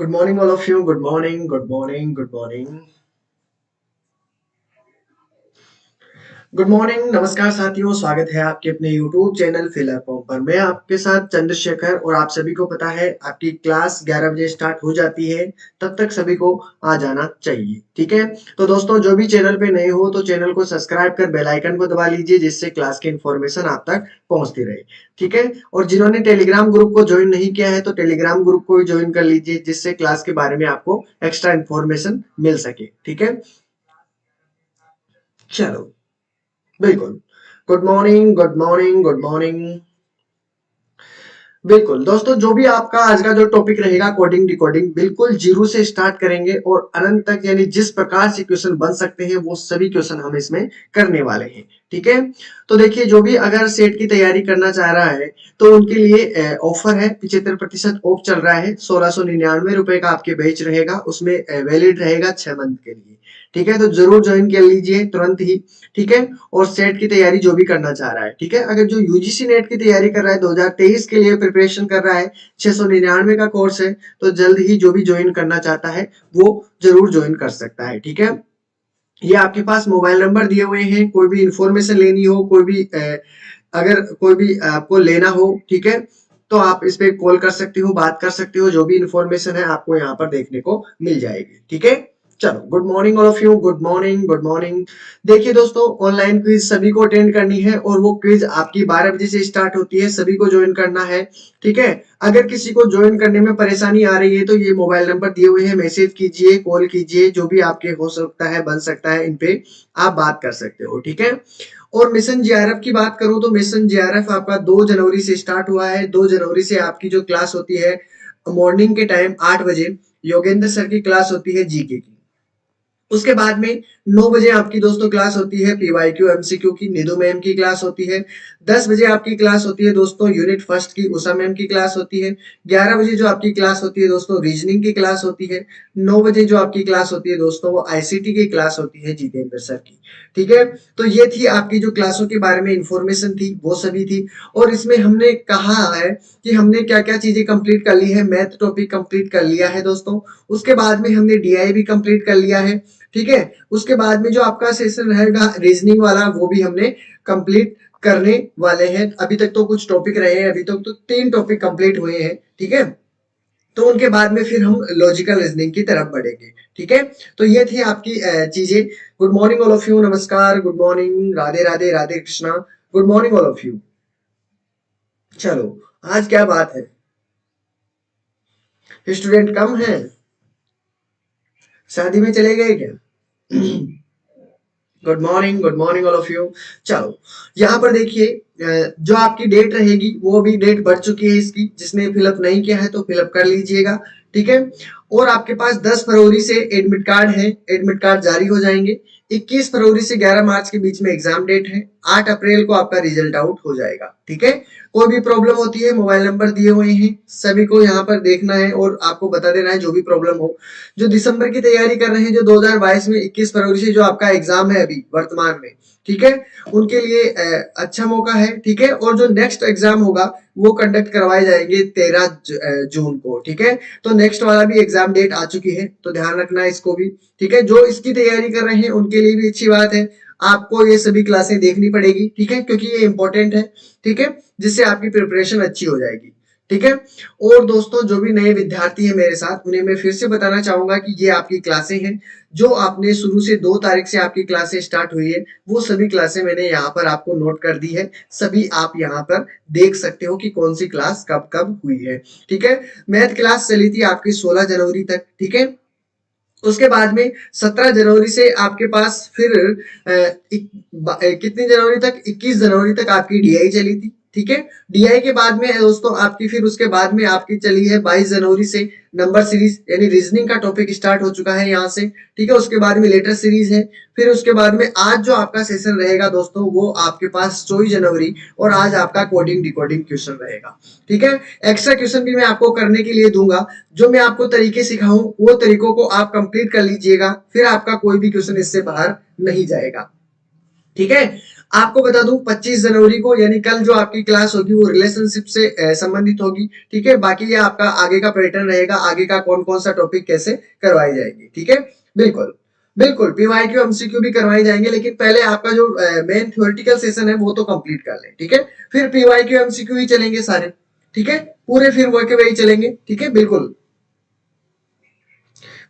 Good morning, all of you. Good morning, good morning, good morning. Good morning, नमस्कार साथियों, स्वागत है आपके अपने YouTube चैनल फिलर फॉर्म पर। मैं आपके साथ चंद्रशेखर और आप सभी को पता है आपकी क्लास 11 बजे स्टार्ट हो जाती है, तब तक सभी को आ जाना चाहिए। ठीक है, तो दोस्तों जो भी चैनल पे नए हो तो चैनल को सब्सक्राइब कर बेल आइकन को दबा लीजिए, जिससे क्लास की इन्फॉर्मेशन आप तक पहुंचती रहे। ठीक है, और जिन्होंने टेलीग्राम ग्रुप को ज्वाइन नहीं किया है तो टेलीग्राम ग्रुप को भी ज्वाइन कर लीजिए, जिससे क्लास के बारे में आपको एक्स्ट्रा इन्फॉर्मेशन मिल सके। ठीक है, चलो, बिल्कुल। Good morning, good morning, good morning. बिल्कुल दोस्तों, जो भी आपका आज का जो टॉपिक रहेगा कोडिंग डिकोडिंग, बिल्कुल जीरो से स्टार्ट करेंगे और अनंत तक, यानी जिस प्रकार से क्वेश्चन बन सकते हैं वो सभी क्वेश्चन हम इसमें करने वाले हैं। ठीक है, तो देखिए, जो भी अगर सेट की तैयारी करना चाह रहा है तो उनके लिए ऑफर है, 75% ऑफ चल रहा है। 1699 रुपए का आपके बैच रहेगा, उसमें वैलिड रहेगा 6 मंथ के लिए। ठीक है, तो जरूर ज्वाइन कर लीजिए तुरंत ही। ठीक है, और सेट की तैयारी जो भी करना चाह रहा है, ठीक है, अगर जो यूजीसी नेट की तैयारी कर रहा है, 2023 के लिए प्रिपरेशन कर रहा है, 699 का कोर्स है, तो जल्द ही जो भी ज्वाइन करना चाहता है वो जरूर ज्वाइन कर सकता है। ठीक है, ये आपके पास मोबाइल नंबर दिए हुए हैं, कोई भी इंफॉर्मेशन लेनी हो, कोई भी अगर कोई भी आपको लेना हो, ठीक है, तो आप इस पे कॉल कर सकते हो, बात कर सकते हो, जो भी इंफॉर्मेशन है आपको यहाँ पर देखने को मिल जाएगी। ठीक है, चलो, good morning all of you, good morning, good morning. देखिए दोस्तों, ऑनलाइन क्विज सभी को अटेंड करनी है और वो क्विज आपकी 12 बजे से स्टार्ट होती है, सभी को ज्वाइन करना है। ठीक है, अगर किसी को ज्वाइन करने में परेशानी आ रही है तो ये मोबाइल नंबर दिए हुए हैं, मैसेज कीजिए, कॉल कीजिए, जो भी आपके हो सकता है बन सकता है, इन पे आप बात कर सकते हो। ठीक है, और मिशन जेआरएफ की बात करूं तो मिशन जेआरएफ आपका 2 जनवरी से स्टार्ट हुआ है। 2 जनवरी से आपकी जो क्लास होती है मॉर्निंग के टाइम 8 बजे, योगेंद्र सर की क्लास होती है जीके की। उसके बाद में 9 बजे आपकी दोस्तों क्लास होती है पीवाईक्यू एमसीक्यू की, निधु मैम की क्लास होती है। 10 बजे आपकी क्लास होती है दोस्तों यूनिट फर्स्ट की, उषा मैम की क्लास होती है। 11 बजे जो आपकी क्लास होती है दोस्तों रीजनिंग की क्लास होती है। 9 बजे जो आपकी क्लास होती है दोस्तों वो आईसीटी की क्लास होती है जितेंद्र सर की। ठीक है, तो ये थी आपकी जो क्लासों के बारे में इंफॉर्मेशन थी, वो सभी थी। और इसमें हमने कहा है कि हमने क्या क्या चीजें कंप्लीट कर ली है। मैथ टॉपिक कंप्लीट कर लिया है दोस्तों, उसके बाद में हमने डीआई भी कंप्लीट कर लिया है। ठीक है, उसके बाद में जो आपका सेशन रहेगा रीजनिंग वाला, वो भी हमने कंप्लीट करने वाले हैं। अभी तक तो कुछ टॉपिक रहे हैं, अभी तक तो 3 टॉपिक कंप्लीट हुए हैं। ठीक है, तो उनके बाद में फिर हम लॉजिकल रीजनिंग की तरफ बढ़ेंगे। ठीक है, तो ये थी आपकी चीजें। Good morning all of you, नमस्कार, good morning, Radhe Radhe, Radhe Krishna, good morning all of you. चलो, आज क्या बात है, स्टूडेंट कम है, शादी में चले गए क्या? Good morning all of you. चलो, यहाँ पर देखिए, जो आपकी डेट रहेगी वो भी डेट बढ़ चुकी है इसकी, जिसने फिलअप नहीं किया है तो फिलअप कर लीजिएगा। ठीक है, और आपके पास 10 फरवरी से एडमिट कार्ड है, एडमिट कार्ड जारी हो जाएंगे। 21 फरवरी से 11 मार्च के बीच में एग्जाम डेट है। 8 अप्रैल को आपका रिजल्ट आउट हो जाएगा। ठीक है, कोई भी प्रॉब्लम होती है, मोबाइल नंबर दिए हुए हैं, सभी को यहाँ पर देखना है और आपको बता देना है जो भी प्रॉब्लम हो। जो दिसंबर की तैयारी कर रहे हैं, जो 2022 में 21 फरवरी से जो आपका एग्जाम है अभी वर्तमान में, ठीक है, उनके लिए अच्छा मौका है। ठीक है, और जो नेक्स्ट एग्जाम होगा वो कंडक्ट करवाए जाएंगे 13 जून को। ठीक है, तो नेक्स्ट वाला भी एग्जाम डेट आ चुकी है, तो ध्यान रखना इसको भी। ठीक है, जो इसकी तैयारी कर रहे हैं उनके लिए भी अच्छी बात है, आपको ये सभी क्लासें देखनी पड़ेगी। ठीक है, क्योंकि ये इंपॉर्टेंट है। ठीक है, जिससे आपकी प्रिपरेशन अच्छी हो जाएगी। ठीक है, और दोस्तों जो भी नए विद्यार्थी हैं मेरे साथ, उन्हें मैं फिर से बताना चाहूंगा कि ये आपकी क्लासें हैं, जो आपने शुरू से 2 तारीख से आपकी क्लासें स्टार्ट हुई है, वो सभी क्लासें मैंने यहाँ पर आपको नोट कर दी है। सभी आप यहाँ पर देख सकते हो कि कौन सी क्लास कब कब हुई है। ठीक है, मैथ क्लास चली थी आपकी 16 जनवरी तक। ठीक है, उसके बाद में 17 जनवरी से आपके पास फिर कितनी जनवरी तक, 21 जनवरी तक आपकी डीआई चली थी। ठीक है, डीआई के बाद में दोस्तों आपकी फिर उसके बाद में आपकी चली है 22 जनवरी से नंबर सीरीज, यानी रीजनिंग का टॉपिक स्टार्ट हो चुका है यहाँ से। ठीक है, उसके बाद में लेटर सीरीज है। फिर उसके बाद में आज जो आपका सेशन रहेगा दोस्तों, वो आपके पास 24 जनवरी, और आज आपका कोडिंग डिकोडिंग क्वेश्चन रहेगा। ठीक है, एक्स्ट्रा क्वेश्चन भी मैं आपको करने के लिए दूंगा। जो मैं आपको तरीके सिखाऊं वो तरीकों को आप कंप्लीट कर लीजिएगा, फिर आपका कोई भी क्वेश्चन इससे बाहर नहीं जाएगा। ठीक है, आपको बता दूं 25 जनवरी को यानी कल जो आपकी क्लास होगी वो रिलेशनशिप से संबंधित होगी। ठीक है, बाकी ये आपका आगे का पैटर्न रहेगा, आगे का कौन कौन सा टॉपिक कैसे करवाई जाएगी। ठीक है, बिल्कुल बिल्कुल पीवाईक्यू एमसीक्यू भी करवाए जाएंगे, लेकिन पहले आपका जो मेन थ्योरेटिकल सेशन है वो तो कंप्लीट कर लें। ठीक है, फिर पीवाईक्यू एमसीक्यू ही चलेंगे सारे। ठीक है, पूरे फिर वो के वही चलेंगे। ठीक है, बिल्कुल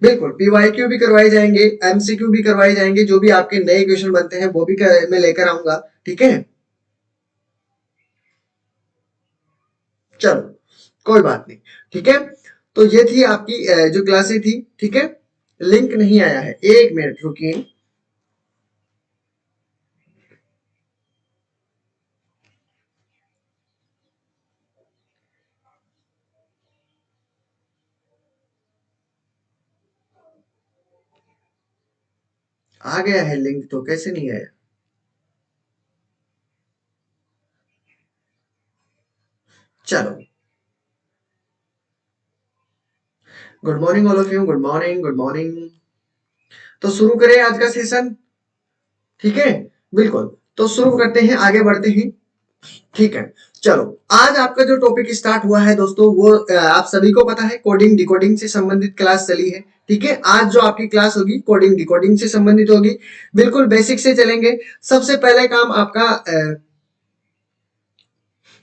बिल्कुल पीवाईक्यू भी करवाए जाएंगे, एमसीक्यू भी करवाए जाएंगे, जो भी आपके नए क्वेश्चन बनते हैं वो भी मैं लेकर आऊंगा। ठीक है, चलो कोई बात नहीं। ठीक है, तो ये थी आपकी जो क्लासेस थी। ठीक है, लिंक नहीं आया है, एक मिनट रुकिए। आ गया है लिंक, तो कैसे नहीं आया? चलो, good morning all of you, good morning good morning. तो शुरू करें आज का सेशन। ठीक है, बिल्कुल, तो शुरू करते हैं, आगे बढ़ते हैं। ठीक है, चलो आज आपका जो टॉपिक स्टार्ट हुआ है दोस्तों, वो आप सभी को पता है कोडिंग डिकोडिंग से संबंधित क्लास चली है। ठीक है, आज जो आपकी क्लास होगी कोडिंग डिकोडिंग से संबंधित होगी। बिल्कुल बेसिक से चलेंगे। सबसे पहले काम आपका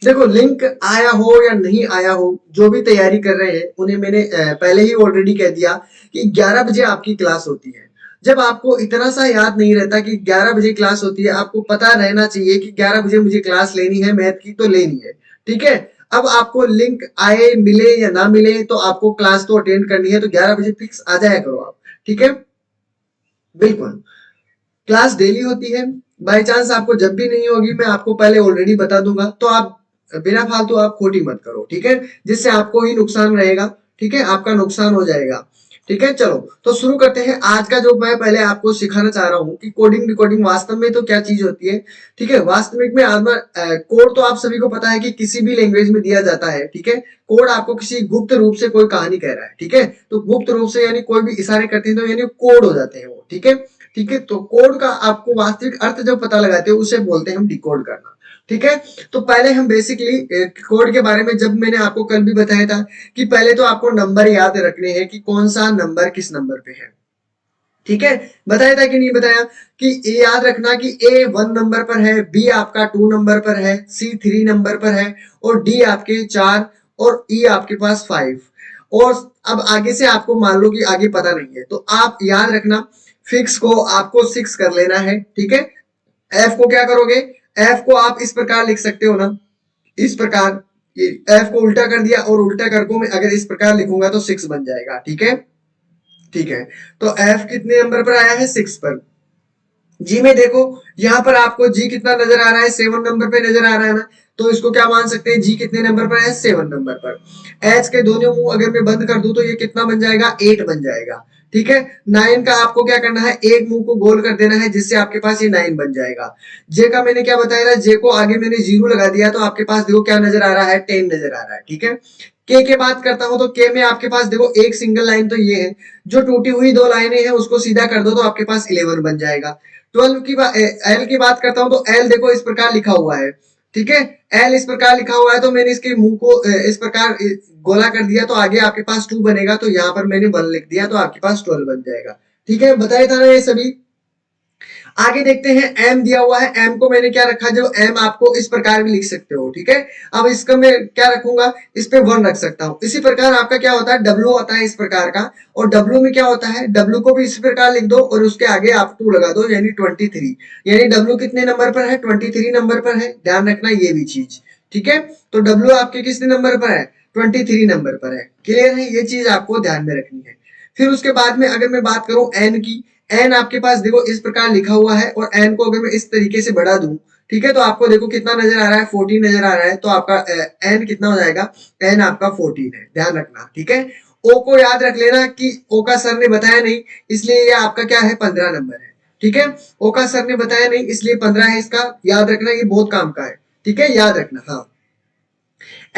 देखो, लिंक आया हो या नहीं आया हो, जो भी तैयारी कर रहे हैं उन्हें मैंने पहले ही ऑलरेडी कह दिया कि 11 बजे आपकी क्लास होती है। जब आपको इतना सा याद नहीं रहता कि 11 बजे क्लास होती है, आपको पता रहना चाहिए कि 11 बजे मुझे क्लास लेनी है, मैथ की तो लेनी है। ठीक है, अब आपको लिंक आए मिले या ना मिले तो आपको क्लास तो अटेंड करनी है, तो 11 बजे फिक्स आ जाया करो आप। ठीक है, बिल्कुल क्लास डेली होती है। बाई चांस आपको जब भी नहीं होगी, मैं आपको पहले ऑलरेडी बता दूंगा, तो आप बिना फालतू आप खोटी मत करो। ठीक है, जिससे आपको ही नुकसान रहेगा। ठीक है, आपका नुकसान हो जाएगा। ठीक है, चलो तो शुरू करते हैं। आज का जो मैं पहले आपको सिखाना चाह रहा हूँ कि कोडिंग डिकोडिंग वास्तव में तो क्या चीज होती है। ठीक है, वास्तविक में कोड तो आप सभी को पता है कि किसी भी लैंग्वेज में दिया जाता है। ठीक है, कोड आपको किसी गुप्त रूप से कोई कहानी कह रहा है। ठीक है, तो गुप्त रूप से यानी कोई भी इशारे करते हैं तो यानी कोड हो जाते हैं वो। ठीक है, ठीक है, तो कोड का आपको वास्तविक अर्थ जब पता लगाते हो उसे बोलते हैं हम डिकोड करना। ठीक है, तो पहले हम बेसिकली कोड के बारे में, जब मैंने आपको कल भी बताया था कि पहले तो आपको नंबर याद रखने हैं कि कौन सा नंबर किस नंबर पे है। ठीक है, बताया था कि नहीं बताया कि ए याद रखना कि ए 1 नंबर पर है, बी आपका 2 नंबर पर है, सी 3 नंबर पर है, और डी आपके 4, और ई आपके पास 5। और अब आगे से आपको मान लो कि आगे पता नहीं है, तो आप याद रखना फिक्स को आपको 6 कर लेना है। ठीक है, एफ को क्या करोगे? एफ को आप इस प्रकार लिख सकते हो ना, इस प्रकार, एफ को उल्टा कर दिया और उल्टा कर को मैं अगर इस प्रकार लिखूंगा तो 6 बन जाएगा। ठीक है, ठीक है, तो एफ कितने नंबर पर आया है? 6 पर। जी में देखो, यहाँ पर आपको जी कितना नजर आ रहा है? 7 नंबर पे नजर आ रहा है ना, तो इसको क्या मान सकते हैं? जी कितने नंबर पर है? 7 नंबर पर। एच के दोनों मुंह अगर मैं बंद कर दूं तो ये कितना बन जाएगा? 8 बन जाएगा। ठीक है, 9 का आपको क्या करना है? एक मुंह को गोल कर देना है, जिससे आपके पास ये 9 बन जाएगा। जे का मैंने क्या बताया था? जे को आगे मैंने 0 लगा दिया, तो आपके पास देखो क्या नजर आ रहा है? 10 नजर आ रहा है। ठीक है, के बात करता हूं तो के में आपके पास देखो एक सिंगल लाइन तो ये है, जो टूटी हुई 2 लाइनें हैं उसको सीधा कर दो तो आपके पास 11 बन जाएगा। 12 की एल की बात करता हूं तो एल देखो इस प्रकार लिखा हुआ है। ठीक है, एल इस प्रकार लिखा हुआ है, तो मैंने इसके मुंह को इस प्रकार गोला कर दिया, तो आगे आपके पास 2 बनेगा, तो यहाँ पर मैंने 1 लिख दिया, तो आपके पास 12 बन जाएगा। ठीक है, बताया था ना ये सभी। आगे देखते हैं, एम दिया हुआ है, एम को मैंने क्या रखा? जो एम आपको इस प्रकार भी लिख सकते हो। ठीक है, अब इसका मैं क्या रखूंगा? इस पे 1 रख सकता हूं। इसी प्रकार आपका क्या होता है? डब्ल्यू होता है इस प्रकार का, और डब्ल्यू में क्या होता है? डब्ल्यू को भी इस प्रकार लिख दो और उसके आगे आप 2 लगा दो, यानी 23। यानी डब्ल्यू कितने नंबर पर है? 23 नंबर पर है, ध्यान रखना ये भी चीज। ठीक है, तो डब्ल्यू आपके कितने नंबर पर है? 23 नंबर पर है। क्लियर है, ये चीज आपको ध्यान में रखनी है। फिर उसके बाद में अगर मैं बात करूं एन की, एन आपके पास देखो इस प्रकार लिखा हुआ है, और एन को अगर मैं इस तरीके से बढ़ा दूं, ठीक है, तो आपको देखो कितना नजर आ रहा है? 14 नजर आ रहा है, तो आपका एन कितना हो जाएगा? एन आपका 14 है, ध्यान रखना। ठीक है, ओ को याद रख लेना कि ओ का सर ने बताया नहीं, इसलिए ये आपका क्या है? 15 नंबर है। ठीक है, ओ का सर ने बताया नहीं इसलिए 15 है, इसका याद रखना, ये बहुत काम का है। ठीक है, याद रखना। हाँ,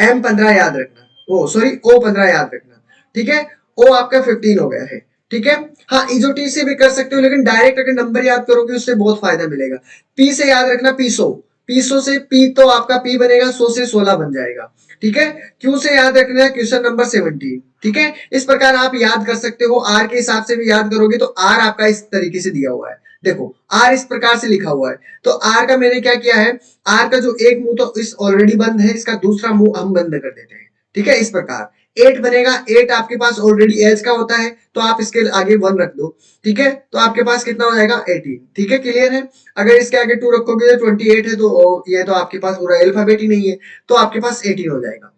M15 याद रखना, ओ सॉरी, O15 याद रखना। ठीक है, O आपका 15 हो गया है। ठीक है। हाँ, इजोटी से भी कर सकते हो, लेकिन डायरेक्ट अगर नंबर याद करोगे उससे बहुत फायदा मिलेगा। पी से याद रखना पीसो, पीसो से पी तो आपका पी बनेगा, 100 से 16 बन जाएगा। ठीक है। क्यू से याद रखना है क्वेश्चन नंबर 17। ठीक है। इस प्रकार आप याद कर सकते हो। आर के हिसाब से भी याद करोगे तो आर आपका इस तरीके से दिया हुआ है, देखो आर इस प्रकार से लिखा हुआ है। तो आर का मैंने क्या किया है, आर का जो एक मुंह तो इस ऑलरेडी बंद है, इसका दूसरा मुंह हम बंद कर देते हैं। ठीक है। इस प्रकार 8 बनेगा, 8 आपके पास ऑलरेडी एज का होता है तो आप इसके आगे 1 रख दो। ठीक है। तो आपके पास कितना हो जाएगा 18। ठीक है, क्लियर है। अगर इसके आगे 2 रखोगे तो 28 है, तो ये तो आपके पास पूरा अल्फाबेट ही नहीं है, तो आपके पास 18 हो जाएगा।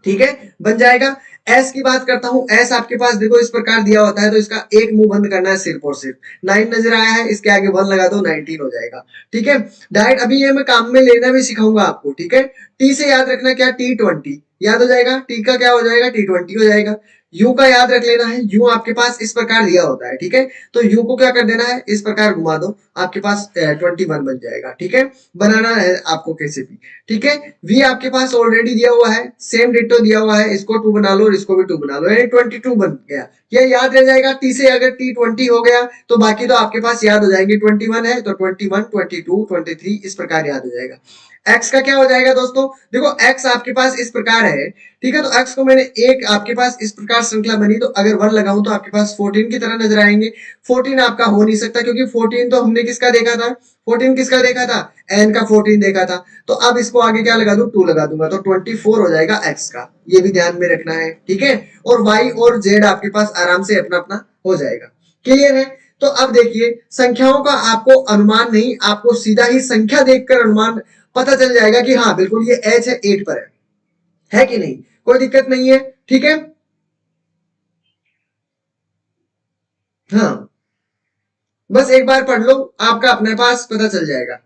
ठीक है, बन जाएगा। एस की बात करता हूं, एस आपके पास देखो इस प्रकार दिया होता है, तो इसका एक मुंह बंद करना है सिर्फ और सिर्फ। 9 नजर आया है, इसके आगे 1 लगा दो, 19 हो जाएगा। ठीक है। डायरेक्ट अभी ये मैं काम में लेना भी सिखाऊंगा आपको। ठीक है। टी से याद रखना क्या, T20 याद हो जाएगा। टी का क्या हो जाएगा, T20 हो जाएगा। यू का याद रख लेना है, यू आपके पास इस प्रकार दिया होता है। ठीक है। तो यू को क्या कर देना है, इस प्रकार घुमा दो, आपके पास 21 बन जाएगा। ठीक है, बनाना है आपको कैसे भी। ठीक है। वी आपके पास ऑलरेडी दिया हुआ है, सेम डिटो दिया हुआ है, इसको 2 बना लो और इसको भी 2 बना लो, यानी 22 बन गया। ये याद रह जाएगा। टी से अगर T20 हो गया तो बाकी तो आपके पास याद हो जाएंगे। 21 है तो 21, 22, 23 इस प्रकार याद हो जाएगा। एक्स का क्या हो जाएगा दोस्तों, देखो एक्स आपके पास इस प्रकार है। ठीक है। तो एक्स को मैंने एक आपके पास इस प्रकार श्रृंखला बनी, तो अगर 1 लगाऊं तो आपके पास 14 की तरह नजर आएंगे। 14 आपका हो नहीं सकता, क्योंकि 14 तो हमने किसका देखा था, 14 किसका देखा था, एन का 14 देखा था। तो अब इसको आगे क्या लगा दूं, 2 लगा दूंगा, तो 24 हो जाएगा एक्स का। ये भी ध्यान में रखना है। ठीक है। और वाई और जेड आपके पास आराम से अपना अपना हो जाएगा। क्लियर है। तो अब देखिए, संख्याओं का आपको अनुमान नहीं, आपको सीधा ही संख्या देखकर अनुमान पता चल जाएगा कि हाँ बिल्कुल ये एच है, 8 पर है कि नहीं, कोई दिक्कत नहीं है। ठीक है। हाँ, बस एक बार पढ़ लो, आपका अपने पास पता चल जाएगा।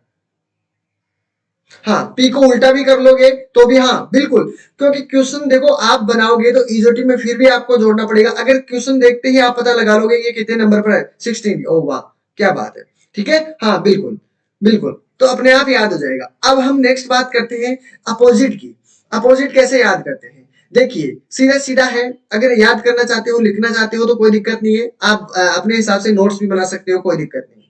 हाँ, पी को उल्टा भी कर लोगे तो भी हाँ बिल्कुल, क्योंकि क्वेश्चन देखो आप बनाओगे तो इजोटी में फिर भी आपको जोड़ना पड़ेगा। अगर क्वेश्चन देखते ही आप पता लगा लोगे ये कितने नंबर पर है, 16, ओ वाह क्या बात है। ठीक है। हाँ बिल्कुल बिल्कुल, तो अपने आप याद हो जाएगा। अब हम नेक्स्ट बात करते हैं अपोजिट की। अपोजिट कैसे याद करते हैं, देखिए सीधा सीधा है। अगर याद करना चाहते हो, लिखना चाहते हो तो कोई दिक्कत नहीं है, आप अपने हिसाब से नोट्स भी बना सकते हो, कोई दिक्कत नहीं।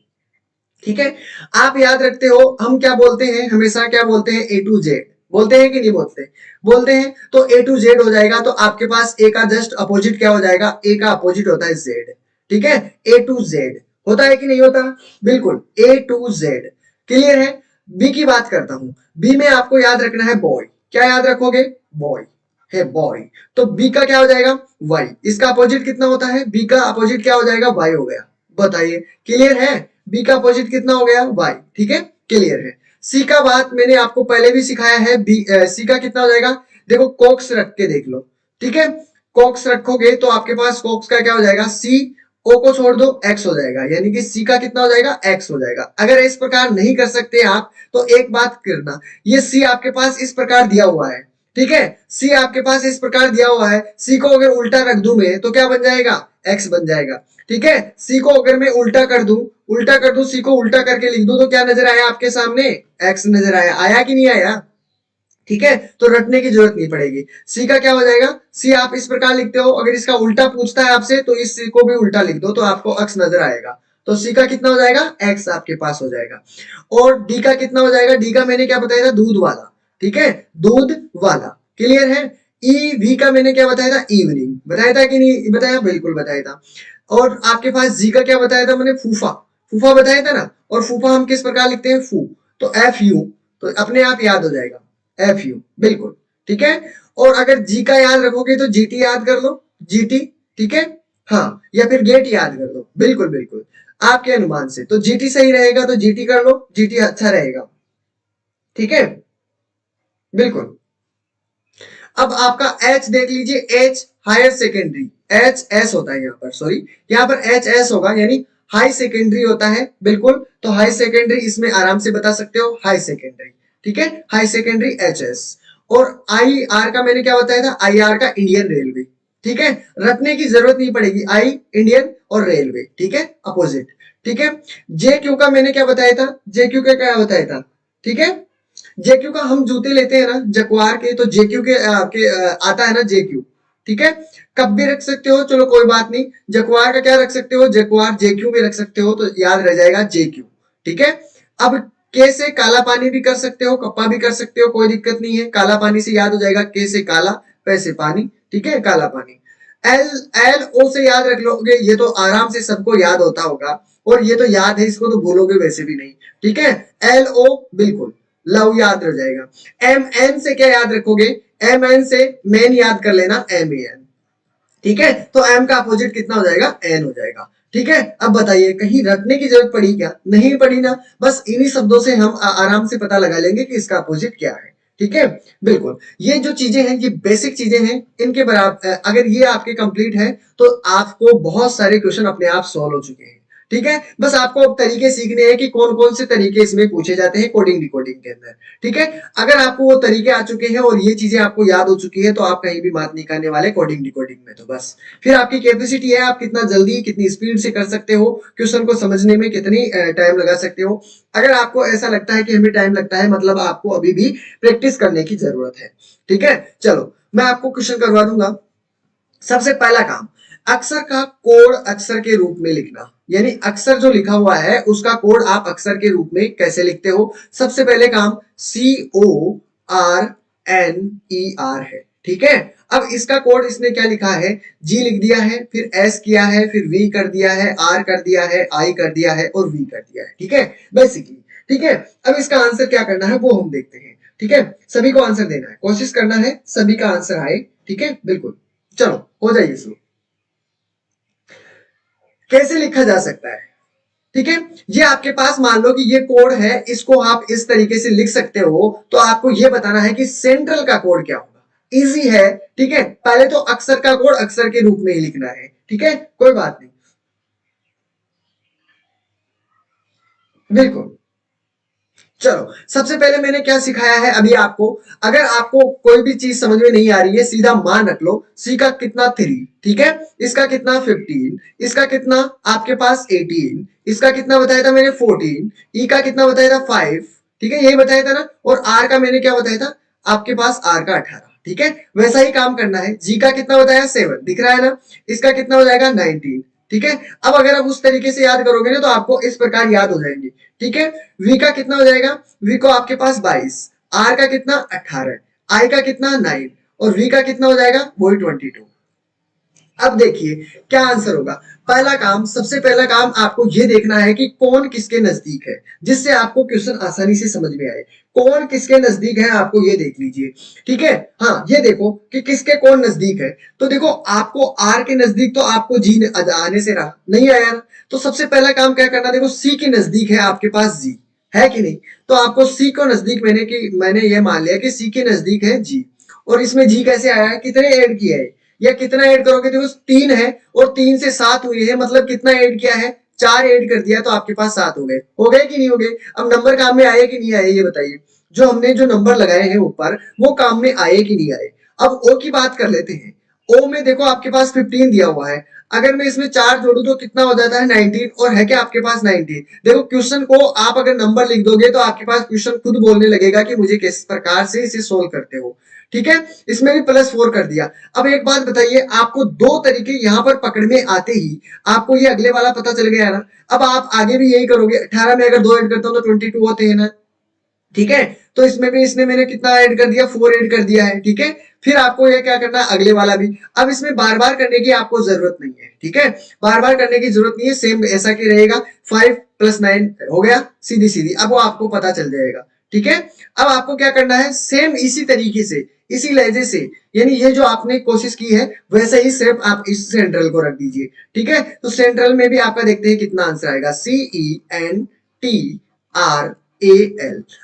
ठीक है। आप याद रखते हो, हम क्या बोलते हैं हमेशा, क्या बोलते हैं, ए टू जेड बोलते हैं कि नहीं बोलते, बोलते हैं। तो ए टू जेड हो जाएगा, तो आपके पास ए का जस्ट अपोजिट क्या हो जाएगा, ए का अपोजिट होता है जेड। ठीक है। ए टू जेड होता है कि नहीं होता, बिल्कुल ए टू जेड। क्लियर है। बी की बात करता हूं, बी में आपको याद रखना है बॉय। क्या याद रखोगे, बॉय है, बॉय। तो बी का क्या हो जाएगा, वाई। इसका अपोजिट कितना होता है, बी का अपोजिट क्या हो जाएगा, वाई हो गया। बताइए, क्लियर है। बी का अपोजिट कितना हो गया, वाई। ठीक है, क्लियर है। सी का बात मैंने आपको पहले भी सिखाया है। सी का कितना हो जाएगा, देखो कोक्स रख के देख लो। ठीक है। कोक्स रखोगे तो आपके पास कोक्स का क्या हो जाएगा, सी, ओ को छोड़ दो, एक्स हो जाएगा, यानी कि सी का कितना हो जाएगा, एक्स हो जाएगा। अगर इस प्रकार नहीं कर सकते आप तो एक बात करना, ये सी आपके पास इस प्रकार दिया हुआ है। ठीक है। सी आपके पास इस प्रकार दिया हुआ है, सी को अगर उल्टा रख दूं मैं तो क्या बन जाएगा, एक्स बन जाएगा। ठीक है। सी को अगर मैं उल्टा कर दूं, उल्टा कर दूं, सी को उल्टा करके लिख दूं तो क्या नजर आया आपके सामने, एक्स नजर आया। आया कि नहीं आया, ठीक है। तो रटने की जरूरत नहीं पड़ेगी। सी का क्या हो जाएगा, सी आप इस प्रकार लिखते हो, अगर इसका उल्टा पूछता है आपसे तो इस सी को भी उल्टा लिख दो तो आपको एक्स नजर आएगा। तो सी का कितना हो जाएगा, एक्स आपके पास हो जाएगा। और डी का कितना हो जाएगा, डी का मैंने क्या बताया था, दूध वाला। ठीक है, दूध वाला। क्लियर है। ई वी का मैंने क्या बताया था, इवनिंग बताया था कि नहीं बताया, बिल्कुल बताया था। और आपके पास जी का क्या बताया था मैंने, फूफा, फूफा बताया था ना। और फूफा हम किस प्रकार लिखते हैं, फू, तो एफ यू, तो अपने आप याद हो जाएगा, एफ यू, बिल्कुल। ठीक है। और अगर जी का याद रखोगे तो जीटी याद कर लो, जीटी। ठीक है। हाँ, या फिर गेट याद कर लो, बिल्कुल बिल्कुल आपके अनुमान से। तो जीटी सही रहेगा तो जीटी कर लो, जीटी अच्छा रहेगा। ठीक है, बिल्कुल। अब आपका एच देख लीजिए, H higher secondary, H S होता है यहाँ पर, सॉरी यहाँ पर एच एस होगा, यानी हाई सेकेंडरी होता है, बिल्कुल। तो हाई सेकेंडरी इसमें आराम से बता सकते हो, हाई सेकेंडरी। ठीक है, हाई सेकेंडरी एच एस। और आई आर का मैंने क्या बताया था, आई आर का इंडियन रेलवे। ठीक है, रटने की जरूरत नहीं पड़ेगी, आई इंडियन और रेलवे। ठीक है, अपोजिट। ठीक है। जे क्यू का मैंने क्या बताया था, जे क्यू का क्या बताया था, ठीक है। जेक्यू का हम जूते लेते हैं ना जक्वार के, तो जेक्यू के आता है ना जेक्यू। ठीक है, कब भी रख सकते हो, चलो कोई बात नहीं। जक्वार का क्या रख सकते हो, जक्वार जेक्यू भी रख सकते हो, तो याद रह जाएगा जेक्यू। ठीक है, अब के से काला पानी भी कर सकते हो, कप्पा भी कर सकते हो, कोई दिक्कत नहीं है। काला पानी से याद हो जाएगा, के से काला, पै से पानी, ठीक है, काला पानी। एल, एल ओ से याद रख लोगे, ये तो आराम से सबको याद होता होगा, और ये तो याद है, इसको तो भूलोगे वैसे भी नहीं। ठीक है, एल ओ बिल्कुल लव याद रह जाएगा। एम एन से क्या याद रखोगे, एम एन से मैन याद कर लेना, एम ए एन। ठीक है, तो एम का अपोजिट कितना हो जाएगा, एन हो जाएगा। ठीक है, अब बताइए कहीं रखने की जरूरत पड़ी क्या, नहीं पड़ी ना, बस इन्हीं शब्दों से हम आराम से पता लगा लेंगे कि इसका अपोजिट क्या है। ठीक है, बिल्कुल, ये जो चीजें हैं ये बेसिक चीजें हैं, इनके बराबर अगर ये आपके कंप्लीट है तो आपको बहुत सारे क्वेश्चन अपने आप सॉल्व हो चुके हैं। ठीक है, बस आपको अब तरीके सीखने हैं कि कौन कौन से तरीके इसमें पूछे जाते हैं कोडिंग डिकोडिंग के अंदर। ठीक है, अगर आपको वो तरीके आ चुके हैं और ये चीजें आपको याद हो चुकी है तो आप कहीं भी मात नहीं करने वाले कोडिंग डिकोडिंग में। तो बस फिर आपकी कैपेसिटी है, आप कितना जल्दी कितनी स्पीड से कर सकते हो, क्वेश्चन को समझने में कितनी टाइम लगा सकते हो। अगर आपको ऐसा लगता है कि हमें टाइम लगता है, मतलब आपको अभी भी प्रैक्टिस करने की जरूरत है। ठीक है, चलो मैं आपको क्वेश्चन करवा दूंगा। सबसे पहला काम, अक्षर का कोड अक्षर के रूप में लिखना, यानी अक्षर जो लिखा हुआ है उसका कोड आप अक्षर के रूप में कैसे लिखते हो। सबसे पहले काम CORNER है। ठीक है, अब इसका कोड इसने क्या लिखा है, जी लिख दिया है, फिर एस किया है, फिर वी कर दिया है, आर कर दिया है, आई कर दिया है और वी कर दिया है। ठीक है, बेसिकली। ठीक है, अब इसका आंसर क्या करना है वो हम देखते हैं। ठीक है, सभी को आंसर देना है, कोशिश करना है सभी का आंसर आए। ठीक है, बिल्कुल, चलो हो जाइए शुरू। कैसे लिखा जा सकता है, ठीक है, ये आपके पास मान लो कि ये कोड है, इसको आप इस तरीके से लिख सकते हो, तो आपको ये बताना है कि सेंट्रल का कोड क्या होगा। इजी है। ठीक है, पहले तो अक्षर का कोड अक्षर के रूप में ही लिखना है। ठीक है, कोई बात नहीं, बिल्कुल। चलो सबसे पहले मैंने क्या सिखाया है अभी आपको, अगर आपको कोई भी चीज समझ में नहीं आ रही है सीधा मान रख लो, सी का कितना 3, ठीक है, इसका कितना 15, इसका कितना आपके पास 18, इसका कितना बताया था मैंने 14, ई का कितना बताया था 5, ठीक है, यही बताया था ना, और आर का मैंने क्या बताया था आपके पास, आर का 18। ठीक है, वैसा ही काम करना है। जी का कितना बताया 7, दिख रहा है ना, इसका कितना हो जाएगा 19। ठीक है, अब अगर आप उस तरीके से याद करोगे ना तो आपको इस प्रकार याद हो जाएंगे। ठीक है, वी का कितना हो जाएगा, वी को आपके पास 22, आर का कितना 18, आई का कितना 9 और वी का कितना हो जाएगा वही 22। अब देखिए क्या आंसर होगा। पहला काम, सबसे पहला काम आपको ये देखना है कि कौन किसके नजदीक है, जिससे आपको क्वेश्चन आसानी से समझ में आए। कौन किसके नजदीक है आपको ये देख लीजिए। ठीक है, हाँ ये देखो कि किसके कौन नजदीक है, तो देखो आपको आर के नजदीक तो आपको जी आने से रहा नहीं आया ना, तो सबसे पहला काम क्या करना, देखो सी के नजदीक है आपके पास जी, है कि नहीं, तो आपको सी को नजदीक, मैंने ये मान लिया कि सी के नजदीक है जी। और इसमें जी कैसे आया है, कितने ऐड किया है, या कितना ऐड करोगे, देखो 3 है और 3 से 7 हुई है, मतलब कितना ऐड किया है 4 ऐड कर दिया, तो आपके पास 7 हो गए कि नहीं हो गए। अब नंबर काम में आए कि नहीं आए ये बताइए, जो हमने जो नंबर लगाए हैं ऊपर वो काम में आए कि नहीं आए। अब ओ की बात कर लेते हैं। ओ में देखो आपके पास 15 दिया हुआ है, अगर मैं इसमें 4 जोड़ू तो कितना हो जाता है 19, और है क्या आपके पास 19। देखो क्वेश्चन को आप अगर नंबर लिख दोगे तो आपके पास क्वेश्चन खुद बोलने लगेगा कि मुझे किस प्रकार से इसे सोल्व करते हो। ठीक है, इसमें भी +4 कर दिया। अब एक बात बताइए, आपको दो तरीके यहां पर पकड़ में आते ही आपको ये अगले वाला पता चल गया ना, अब आप आगे भी यही करोगे। 18 में अगर 2 ऐड करता हूं तो 22 होते हैं ना। ठीक है, तो इसमें भी इसने मैंने कितना ऐड कर दिया 4 ऐड कर दिया है। ठीक है, फिर आपको ये क्या करना है अगले वाला भी। अब इसमें बार बार करने की आपको जरूरत नहीं है। ठीक है, बार बार करने की जरूरत नहीं है, सेम ऐसा की रहेगा। 5 + 9 हो गया, सीधी सीधी, अब वो आपको पता चल जाएगा। ठीक है, अब आपको क्या करना है, सेम इसी तरीके से, इसी लहजे से, यानी ये जो आपने कोशिश की है वैसे ही सिर्फ आप इस सेंट्रल को रख दीजिए। ठीक है, तो सेंट्रल में भी आपका देखते हैं कितना आंसर आएगा, CENTRAL।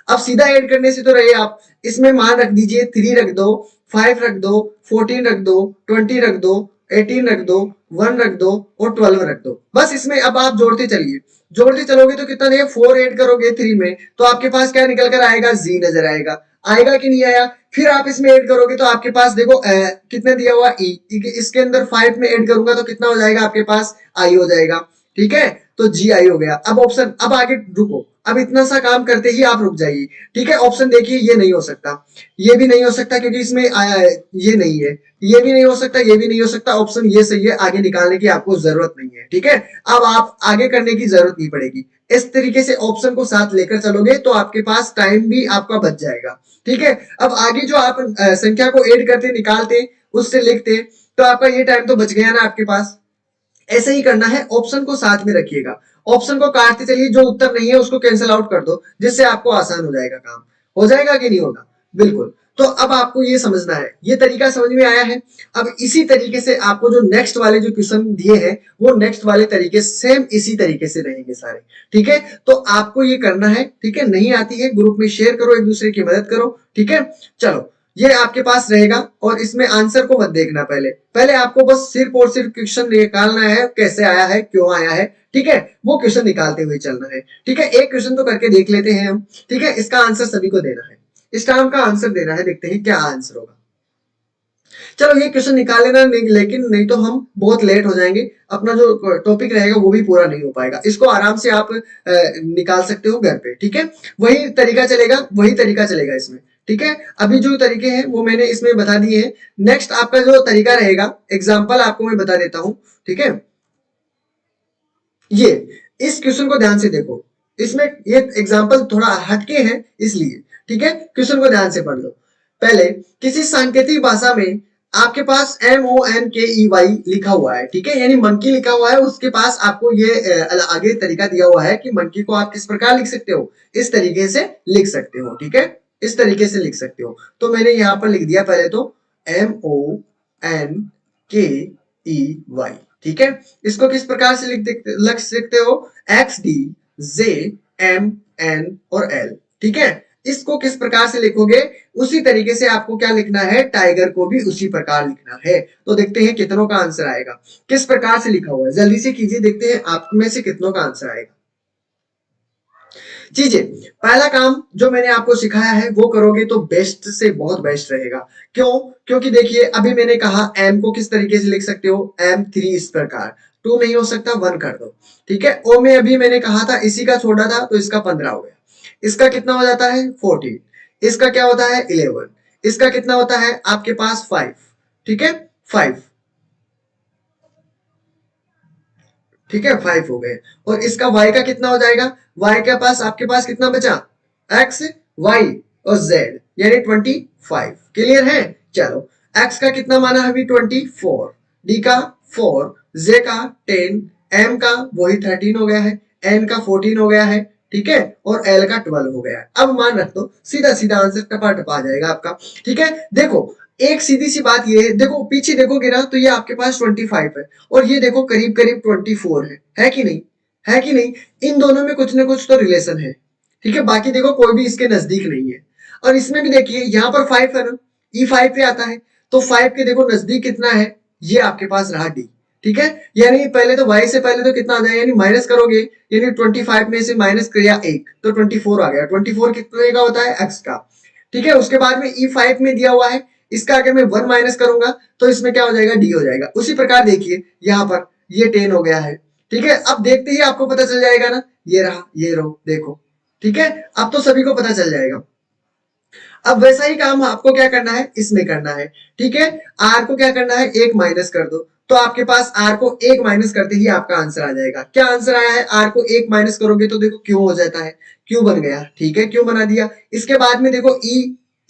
अब सीधा ऐड करने से तो रहे आप, इसमें मान रख दीजिए 3 रख दो, 5 रख दो, 14 रख दो, 20 रख दो, 18 रख दो, 1 रख दो और 12 रख दो। बस इसमें अब आप जोड़ते चलिए, जोड़ते चलोगे तो कितना देगा 4 ऐड करोगे 3 में तो आपके पास क्या निकल कर आएगा, जी नजर आएगा। आएगा कि नहीं आया, फिर आप इसमें ऐड करोगे तो आपके पास देखो कितने दिया हुआ ई, इसके अंदर 5 में ऐड करूंगा तो कितना हो जाएगा आपके पास, आई हो जाएगा। ठीक है, तो जी आई हो गया। अब ऑप्शन, अब आगे रुको, अब इतना सा काम करते ही आप रुक जाइए। ठीक है, ऑप्शन देखिए, ये नहीं हो सकता, ये भी नहीं हो सकता क्योंकि इसमें आया है, ये नहीं है, ये भी नहीं हो सकता, ये भी नहीं हो सकता, ऑप्शन ये सही है, आगे निकालने की आपको जरूरत नहीं है। ठीक है, अब आप आगे करने की जरूरत नहीं पड़ेगी। इस तरीके से ऑप्शन को साथ लेकर चलोगे तो आपके पास टाइम भी आपका बच जाएगा। ठीक है, अब आगे जो आप संख्या को ऐड करते निकालते उससे लिखते, तो आपका ये टाइम तो बच गया ना आपके पास। ऐसे ही करना है, ऑप्शन को साथ में रखिएगा, ऑप्शन को काटते चलिए, जो उत्तर नहीं है उसको कैंसिल आउट कर दो, जिससे आपको आसान हो जाएगा काम। हो जाएगा कि नहीं होगा? बिल्कुल। तो अब आपको ये समझना है, ये तरीका समझ में आया है। अब इसी तरीके से आपको जो नेक्स्ट वाले जो क्वेश्चन दिए हैं वो नेक्स्ट वाले तरीके सेम इसी तरीके से रहेंगे सारे। ठीक है, तो आपको ये करना है। ठीक है, नहीं आती है ग्रुप में शेयर करो, एक दूसरे की मदद करो। ठीक है, चलो ये आपके पास रहेगा और इसमें आंसर को मत देखना, पहले पहले आपको बस सिर्फ और सिर्फ क्वेश्चन निकालना है, कैसे आया है, क्यों आया है। ठीक है, वो क्वेश्चन निकालते हुए चलना है। ठीक है, एक क्वेश्चन तो करके देख लेते हैं हम। ठीक है, इसका आंसर सभी को देना है, इस टर्म का आंसर देना है, देखते हैं क्या आंसर होगा। चलो ये क्वेश्चन निकाल लेना, लेकिन नहीं तो हम बहुत लेट हो जाएंगे, अपना जो टॉपिक रहेगा वो भी पूरा नहीं हो पाएगा। इसको आराम से आप निकाल सकते हो घर पे। ठीक है, वही तरीका चलेगा, वही तरीका चलेगा इसमें। ठीक है, अभी जो तरीके हैं वो मैंने इसमें बता दिए हैं। नेक्स्ट आपका जो तरीका रहेगा, एग्जाम्पल आपको मैं बता देता हूं। ठीक है, ये इस क्वेश्चन को ध्यान से देखो, इसमें ये एग्जाम्पल थोड़ा हटके है इसलिए। ठीक है, क्वेश्चन को ध्यान से पढ़ लो। पहले किसी सांकेतिक भाषा में आपके पास MONKEY लिखा हुआ है। ठीक है, यानी मंकी लिखा हुआ है, उसके पास आपको ये आगे तरीका दिया हुआ है कि मंकी को आप किस प्रकार लिख सकते हो, इस तरीके से लिख सकते हो। ठीक है, इस तरीके से लिख सकते हो। तो मैंने यहां पर लिख दिया पहले तो MONKEY। ठीक है, इसको किस प्रकार से लिख सकते हो, XDJMN और L। ठीक है, इसको किस प्रकार से लिखोगे, उसी तरीके से आपको क्या लिखना है, टाइगर को भी उसी प्रकार लिखना है। तो देखते हैं कितनों का आंसर आएगा, किस प्रकार से लिखा हुआ है, जल्दी से कीजिए, देखते हैं आप में से कितनों का आंसर आएगा। चीजें, पहला काम जो मैंने आपको सिखाया है वो करोगे तो बेस्ट से बहुत बेस्ट रहेगा। क्यों? क्योंकि देखिए अभी मैंने कहा एम को किस तरीके से लिख सकते हो, M3 इस प्रकार, 2 नहीं हो सकता 1 कर दो। ठीक है, ओ में अभी मैंने कहा था इसी का छोड़ा था तो इसका 15 हो गया, इसका कितना हो जाता है 14, इसका क्या होता है 11, इसका कितना होता है आपके पास 5। ठीक है, 5। ठीक है, 5 हो गए। और इसका y का कितना हो जाएगा, y के पास आपके पास कितना बचा, x y और z, यानी 25। क्लियर है? चलो x का कितना माना है अभी 24, d का 4, z का 10, m का वही 13 हो गया है, n का 14 हो गया है। ठीक है, और l का 12 हो गया है। अब मान रख दो, सीधा सीधा आंसर टपा टपा आ जाएगा आपका। ठीक है, देखो एक सीधी सी बात ये है, देखो पीछे देखोगे ना तो ये आपके पास 25 है और ये देखो करीब करीब 24 है कि नहीं, है कि नहीं? इन दोनों में कुछ ना कुछ तो रिलेशन है। ठीक है, बाकी देखो कोई भी इसके नजदीक नहीं है। और इसमें भी देखिए यहाँ पर 5 है ना, E5 पे आता है, तो 5 के देखो नजदीक कितना है, ये आपके पास रहा D। ठीक है, यानी पहले तो y से पहले तो कितना आ जाएगा, यानी माइनस करोगे, यानी 25 में से माइनस किया 1 तो 24 आ गया। 24 कितने का होता है, x का। ठीक है, उसके बाद में E5 में दिया हुआ है, इसका अगर मैं 1 माइनस करूंगा तो इसमें क्या हो जाएगा, D हो जाएगा। उसी प्रकार देखिए यहाँ पर ये 10 हो गया है। ठीक है, अब देखते ही आपको पता चल जाएगा ना, ये रहा, ये रो देखो। ठीक है, अब तो सभी को पता चल जाएगा। अब वैसा ही काम आपको क्या करना है, इसमें करना है। ठीक है, आर को क्या करना है, 1 माइनस कर दो, तो आपके पास आर को 1 माइनस करते ही आपका आंसर आ जाएगा। क्या आंसर आया है, आर को 1 माइनस करोगे तो देखो क्यों हो जाता है, क्यों बन गया। ठीक है, क्यों बना दिया। इसके बाद में देखो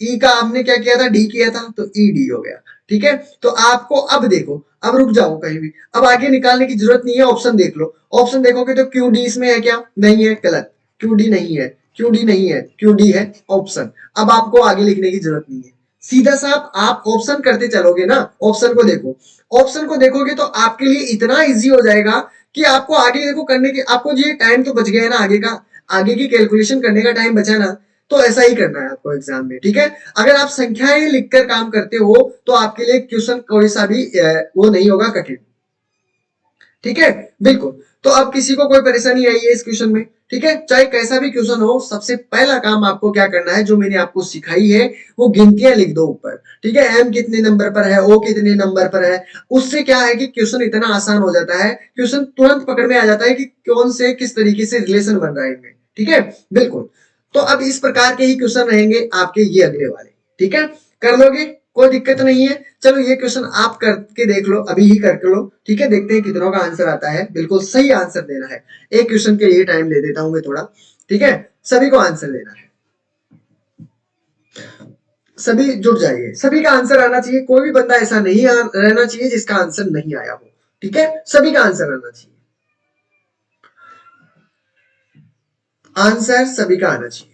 ई का आपने क्या किया था, डी किया था, तो ई डी हो गया। ठीक है, तो आपको अब देखो, अब रुक जाओ कहीं भी, अब आगे निकालने की जरूरत नहीं है, ऑप्शन देख लो। ऑप्शन देखोगे तो क्यू डी इसमें है क्या, नहीं है, गलत, क्यू डी नहीं है, क्यू डी नहीं है, क्यू डी है ऑप्शन। अब आपको आगे लिखने की जरूरत नहीं है, सीधा साफ आप ऑप्शन करते चलोगे ना, ऑप्शन को देखो, ऑप्शन को देखोगे तो आपके लिए इतना इजी हो जाएगा कि आपको आगे देखो करने की, आपको ये टाइम तो बच गया है ना आगे का, आगे की कैलकुलेशन करने का टाइम बचा ना, तो ऐसा ही करना है आपको एग्जाम में। ठीक है, अगर आप संख्याएं लिखकर काम करते हो तो आपके लिए क्वेश्चन कोई सा भी वो नहीं होगा कठिन। ठीक है, बिल्कुल। तो अब किसी को कोई परेशानी आई है इस क्वेश्चन में, ठीक है, चाहे कैसा भी क्वेश्चन हो, सबसे पहला काम आपको क्या करना है, जो मैंने आपको सिखाई है वो गिनतियां लिख दो ऊपर। ठीक है, एम कितने नंबर पर है, ओ कितने नंबर पर है, उससे क्या है कि क्वेश्चन इतना आसान हो जाता है, क्वेश्चन तुरंत पकड़ में आ जाता है कि कौन से किस तरीके से रिलेशन बन रहा है इनमें। ठीक है, बिल्कुल। तो अब इस प्रकार के ही क्वेश्चन रहेंगे आपके ये अगले वाले, ठीक है, कर लोगे, कोई दिक्कत नहीं है। चलो ये क्वेश्चन आप करके देख लो, अभी ही करके लो, ठीक है, देखते हैं कितनों का आंसर आता है। बिल्कुल सही आंसर देना है, एक क्वेश्चन के लिए टाइम दे देता हूं मैं थोड़ा, ठीक है, सभी को आंसर देना है, सभी जुट जाइए, सभी का आंसर आना चाहिए, कोई भी बंदा ऐसा नहीं रहना चाहिए जिसका आंसर नहीं आया हो, ठीक है, सभी का आंसर आना चाहिए, आंसर सभी का आना चाहिए।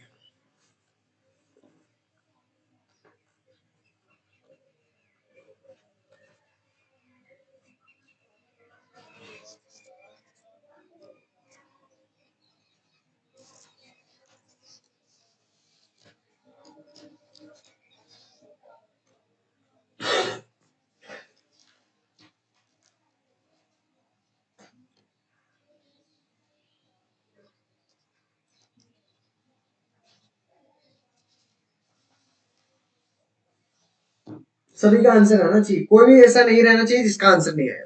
सभी का आंसर आना चाहिए, कोई भी ऐसा नहीं रहना चाहिए जिसका आंसर नहीं आया।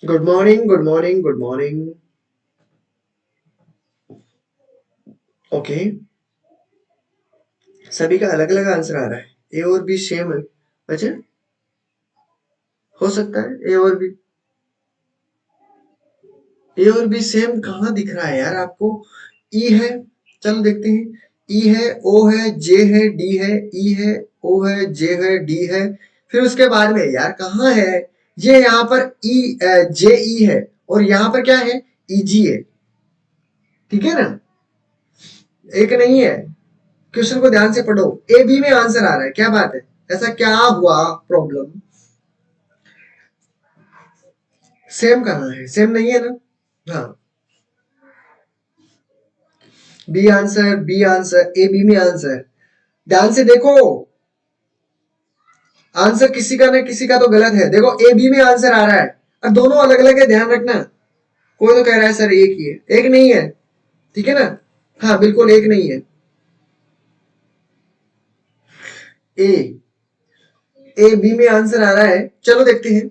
Good morning, good morning, good morning. Okay, सभी का अलग अलग आंसर आ रहा है, ए और बी सेम है। अच्छा, हो सकता है ए और बी सेम कहाँ दिख रहा है यार आपको? ई है, चलो देखते हैं, ई है, ओ है, जे है, डी है, ई है, ओ है, जे है, डी है, फिर उसके बाद में यार कहाँ है? ये यहाँ पर ई, जे ई है, और यहाँ पर क्या है? ई जी है, ठीक है ना, एक नहीं है। क्वेश्चन को ध्यान से पढ़ो, ए बी में आंसर आ रहा है, क्या बात है, ऐसा क्या हुआ प्रॉब्लम? सेम कहाँ है? सेम नहीं है ना? हाँ, B answer, B answer, A B में आंसर, ध्यान से देखो, आंसर किसी का ना किसी का तो गलत है। देखो ए बी में आंसर आ रहा है और दोनों अलग अलग है, ध्यान रखना। कोई तो कह रहा है सर एक ही है, एक नहीं है, ठीक है ना, हाँ बिल्कुल एक नहीं है। ए, ए बी में आंसर आ रहा है, चलो देखते हैं।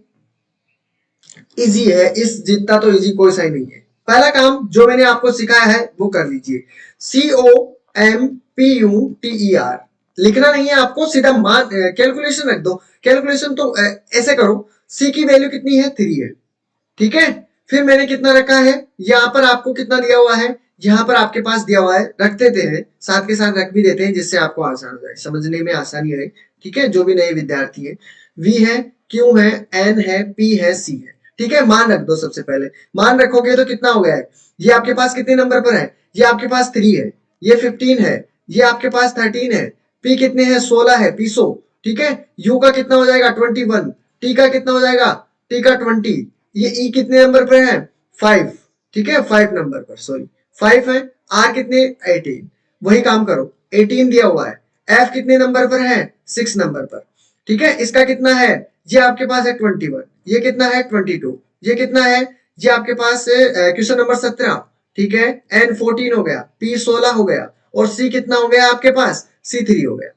इजी है, इस जितना तो इजी कोई सा ही नहीं है। पहला काम जो मैंने आपको सिखाया है वो कर लीजिए, C O M P U T E R, लिखना नहीं है आपको, सीधा मान कैलकुलेशन रख दो। कैलकुलेशन तो ऐसे करो, सी की वैल्यू कितनी है? 3 है, ठीक है, फिर मैंने कितना रखा है, यहाँ पर आपको कितना दिया हुआ है, यहाँ पर आपके पास दिया हुआ है, रख देते हैं, साथ के साथ रख भी देते हैं जिससे आपको आसान हो जाए, समझने में आसानी रहे, ठीक है, जो भी नए विद्यार्थी है। वी है, क्यू है, एन है, पी है, सी है, ठीक है, मान रख दो। सबसे पहले मान रखोगे तो कितना हो गया है, ये आपके पास कितने नंबर पर है? ये आपके पास 3 है, ये 15 है, ये आपके पास 13 है, पी कितने हैं? 16 है, पीसो, ठीक है, यू का कितना हो जाएगा? 21, टी का कितना हो जाएगा? टी का 20, ये ई कितने नंबर पर है? 5, ठीक है, 5 नंबर पर, सॉरी 5 है। आर कितने? 18, वही काम करो, 18 दिया हुआ है। एफ कितने नंबर पर है? 6 नंबर पर, ठीक है, इसका कितना है? ये आपके पास है 21, ये कितना है? 22, ये कितना है? ये आपके पास क्वेश्चन नंबर 17, ठीक है, एन 14 हो गया, पी 16 हो गया, और सी कितना हो गया आपके पास? सी 3 हो गया।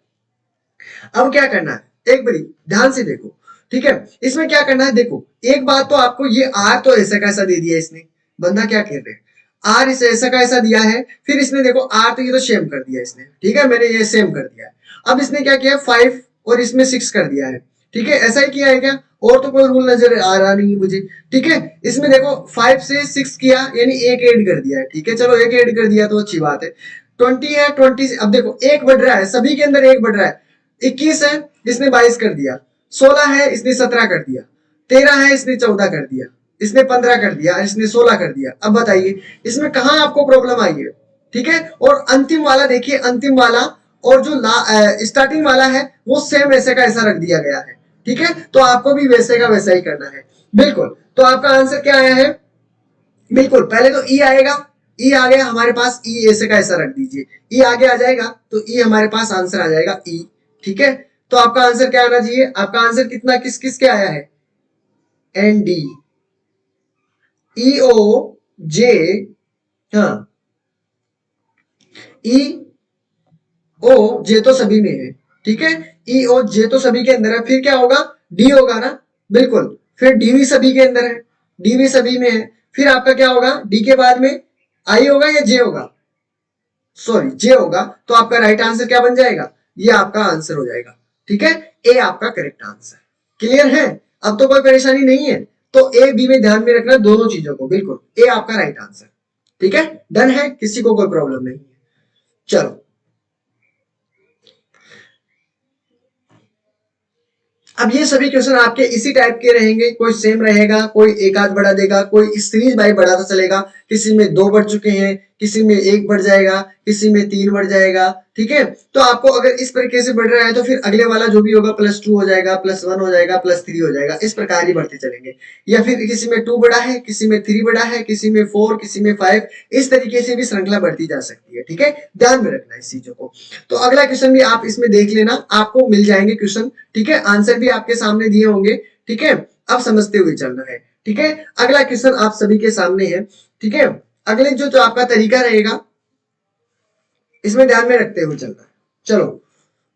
अब क्या करना है, एक बारी ध्यान से देखो, ठीक है, इसमें क्या करना है, देखो एक बात तो आपको, ये आर तो ऐसा कैसा दे दिया इसने, बंदा क्या कह रहे हैं, आर इसे ऐसा कैसा दिया है, फिर इसने देखो आर तो ये तो सेम कर दिया इसने, ठीक है, मैंने ये सेम कर दिया है। अब इसने क्या किया, 5 और इसमें 6 कर दिया है, ठीक है, ऐसा ही किया है क्या? और तो कोई रूल नजर आ रहा नहीं मुझे, ठीक है, इसमें देखो 5 से 6 किया, यानी एक ऐड कर दिया है, ठीक है, चलो एक ऐड कर दिया तो अच्छी बात है। 20 है, 20 से अब देखो एक बढ़ रहा है, सभी के अंदर एक बढ़ रहा है। 21 है, इसने 22 कर दिया, 16 है, इसने 17 कर दिया, 13 है, इसने 14 कर दिया, इसने 15 कर दिया, इसने 16 कर दिया। अब बताइए इसमें कहां आपको प्रॉब्लम आई है, ठीक है, और अंतिम वाला देखिए, अंतिम वाला और जो स्टार्टिंग वाला है वो सेम ऐसे का ऐसा रख दिया गया है, ठीक है, तो आपको भी वैसे का वैसा ही करना है, बिल्कुल। तो आपका आंसर क्या आया है? बिल्कुल, पहले तो ई आएगा, ई आ गया हमारे पास, ई ऐसे का ऐसा रख दीजिए, ई आगे आ जाएगा तो ई हमारे पास आंसर आ जाएगा ई, ठीक है, तो आपका आंसर क्या आना चाहिए? आपका आंसर कितना, किस किस के आया है? एन डी, ई ओ, जे, हाँ, ई ओ जे तो सभी में है, ठीक है, ई और जे तो सभी के अंदर है, फिर क्या होगा, डी होगा ना, बिल्कुल, फिर डी भी सभी के अंदर है, डी भी सभी में है, फिर आपका क्या होगा, डी के बाद में आई होगा या जे होगा, सॉरी जे होगा, तो आपका राइट आंसर क्या बन जाएगा, ये आपका आंसर हो जाएगा। ठीक है, ए आपका करेक्ट आंसर। क्लियर है, अब तो कोई परेशानी नहीं है। तो ए बी में ध्यान में रखना दोनों चीजों को, बिल्कुल ए आपका राइट आंसर। ठीक है, डन है, किसी को कोई प्रॉब्लम नहीं है। चलो, अब ये सभी क्वेश्चन आपके इसी टाइप के रहेंगे, कोई सेम रहेगा, कोई एक आध बढ़ा देगा, कोई सीरीज बाई बढ़ाता चलेगा, किसी में 2 बढ़ चुके हैं, किसी में 1 बढ़ जाएगा, किसी में 3 बढ़ जाएगा। ठीक है, तो आपको अगर इस तरीके से बढ़ रहा है तो फिर अगले वाला जो भी होगा +2 हो जाएगा, +1 हो जाएगा, +3 हो जाएगा, इस प्रकार ही बढ़ते चलेंगे। या फिर किसी में 2 बढ़ा है, किसी में 3 बढ़ा है, किसी में 4, किसी में 5, इस तरीके से भी श्रृंखला बढ़ती जा सकती है। ठीक है, ध्यान में रखना इस चीजों को। तो अगला क्वेश्चन भी आप इसमें देख लेना, आपको मिल जाएंगे क्वेश्चन। ठीक है, आंसर भी आपके सामने दिए होंगे। ठीक है, अब समझते हुए चलना है। ठीक है, अगला क्वेश्चन आप सभी के सामने है। ठीक है, अगले जो आपका तरीका रहेगा, इसमें ध्यान में रखते हुए चलना है। चलो,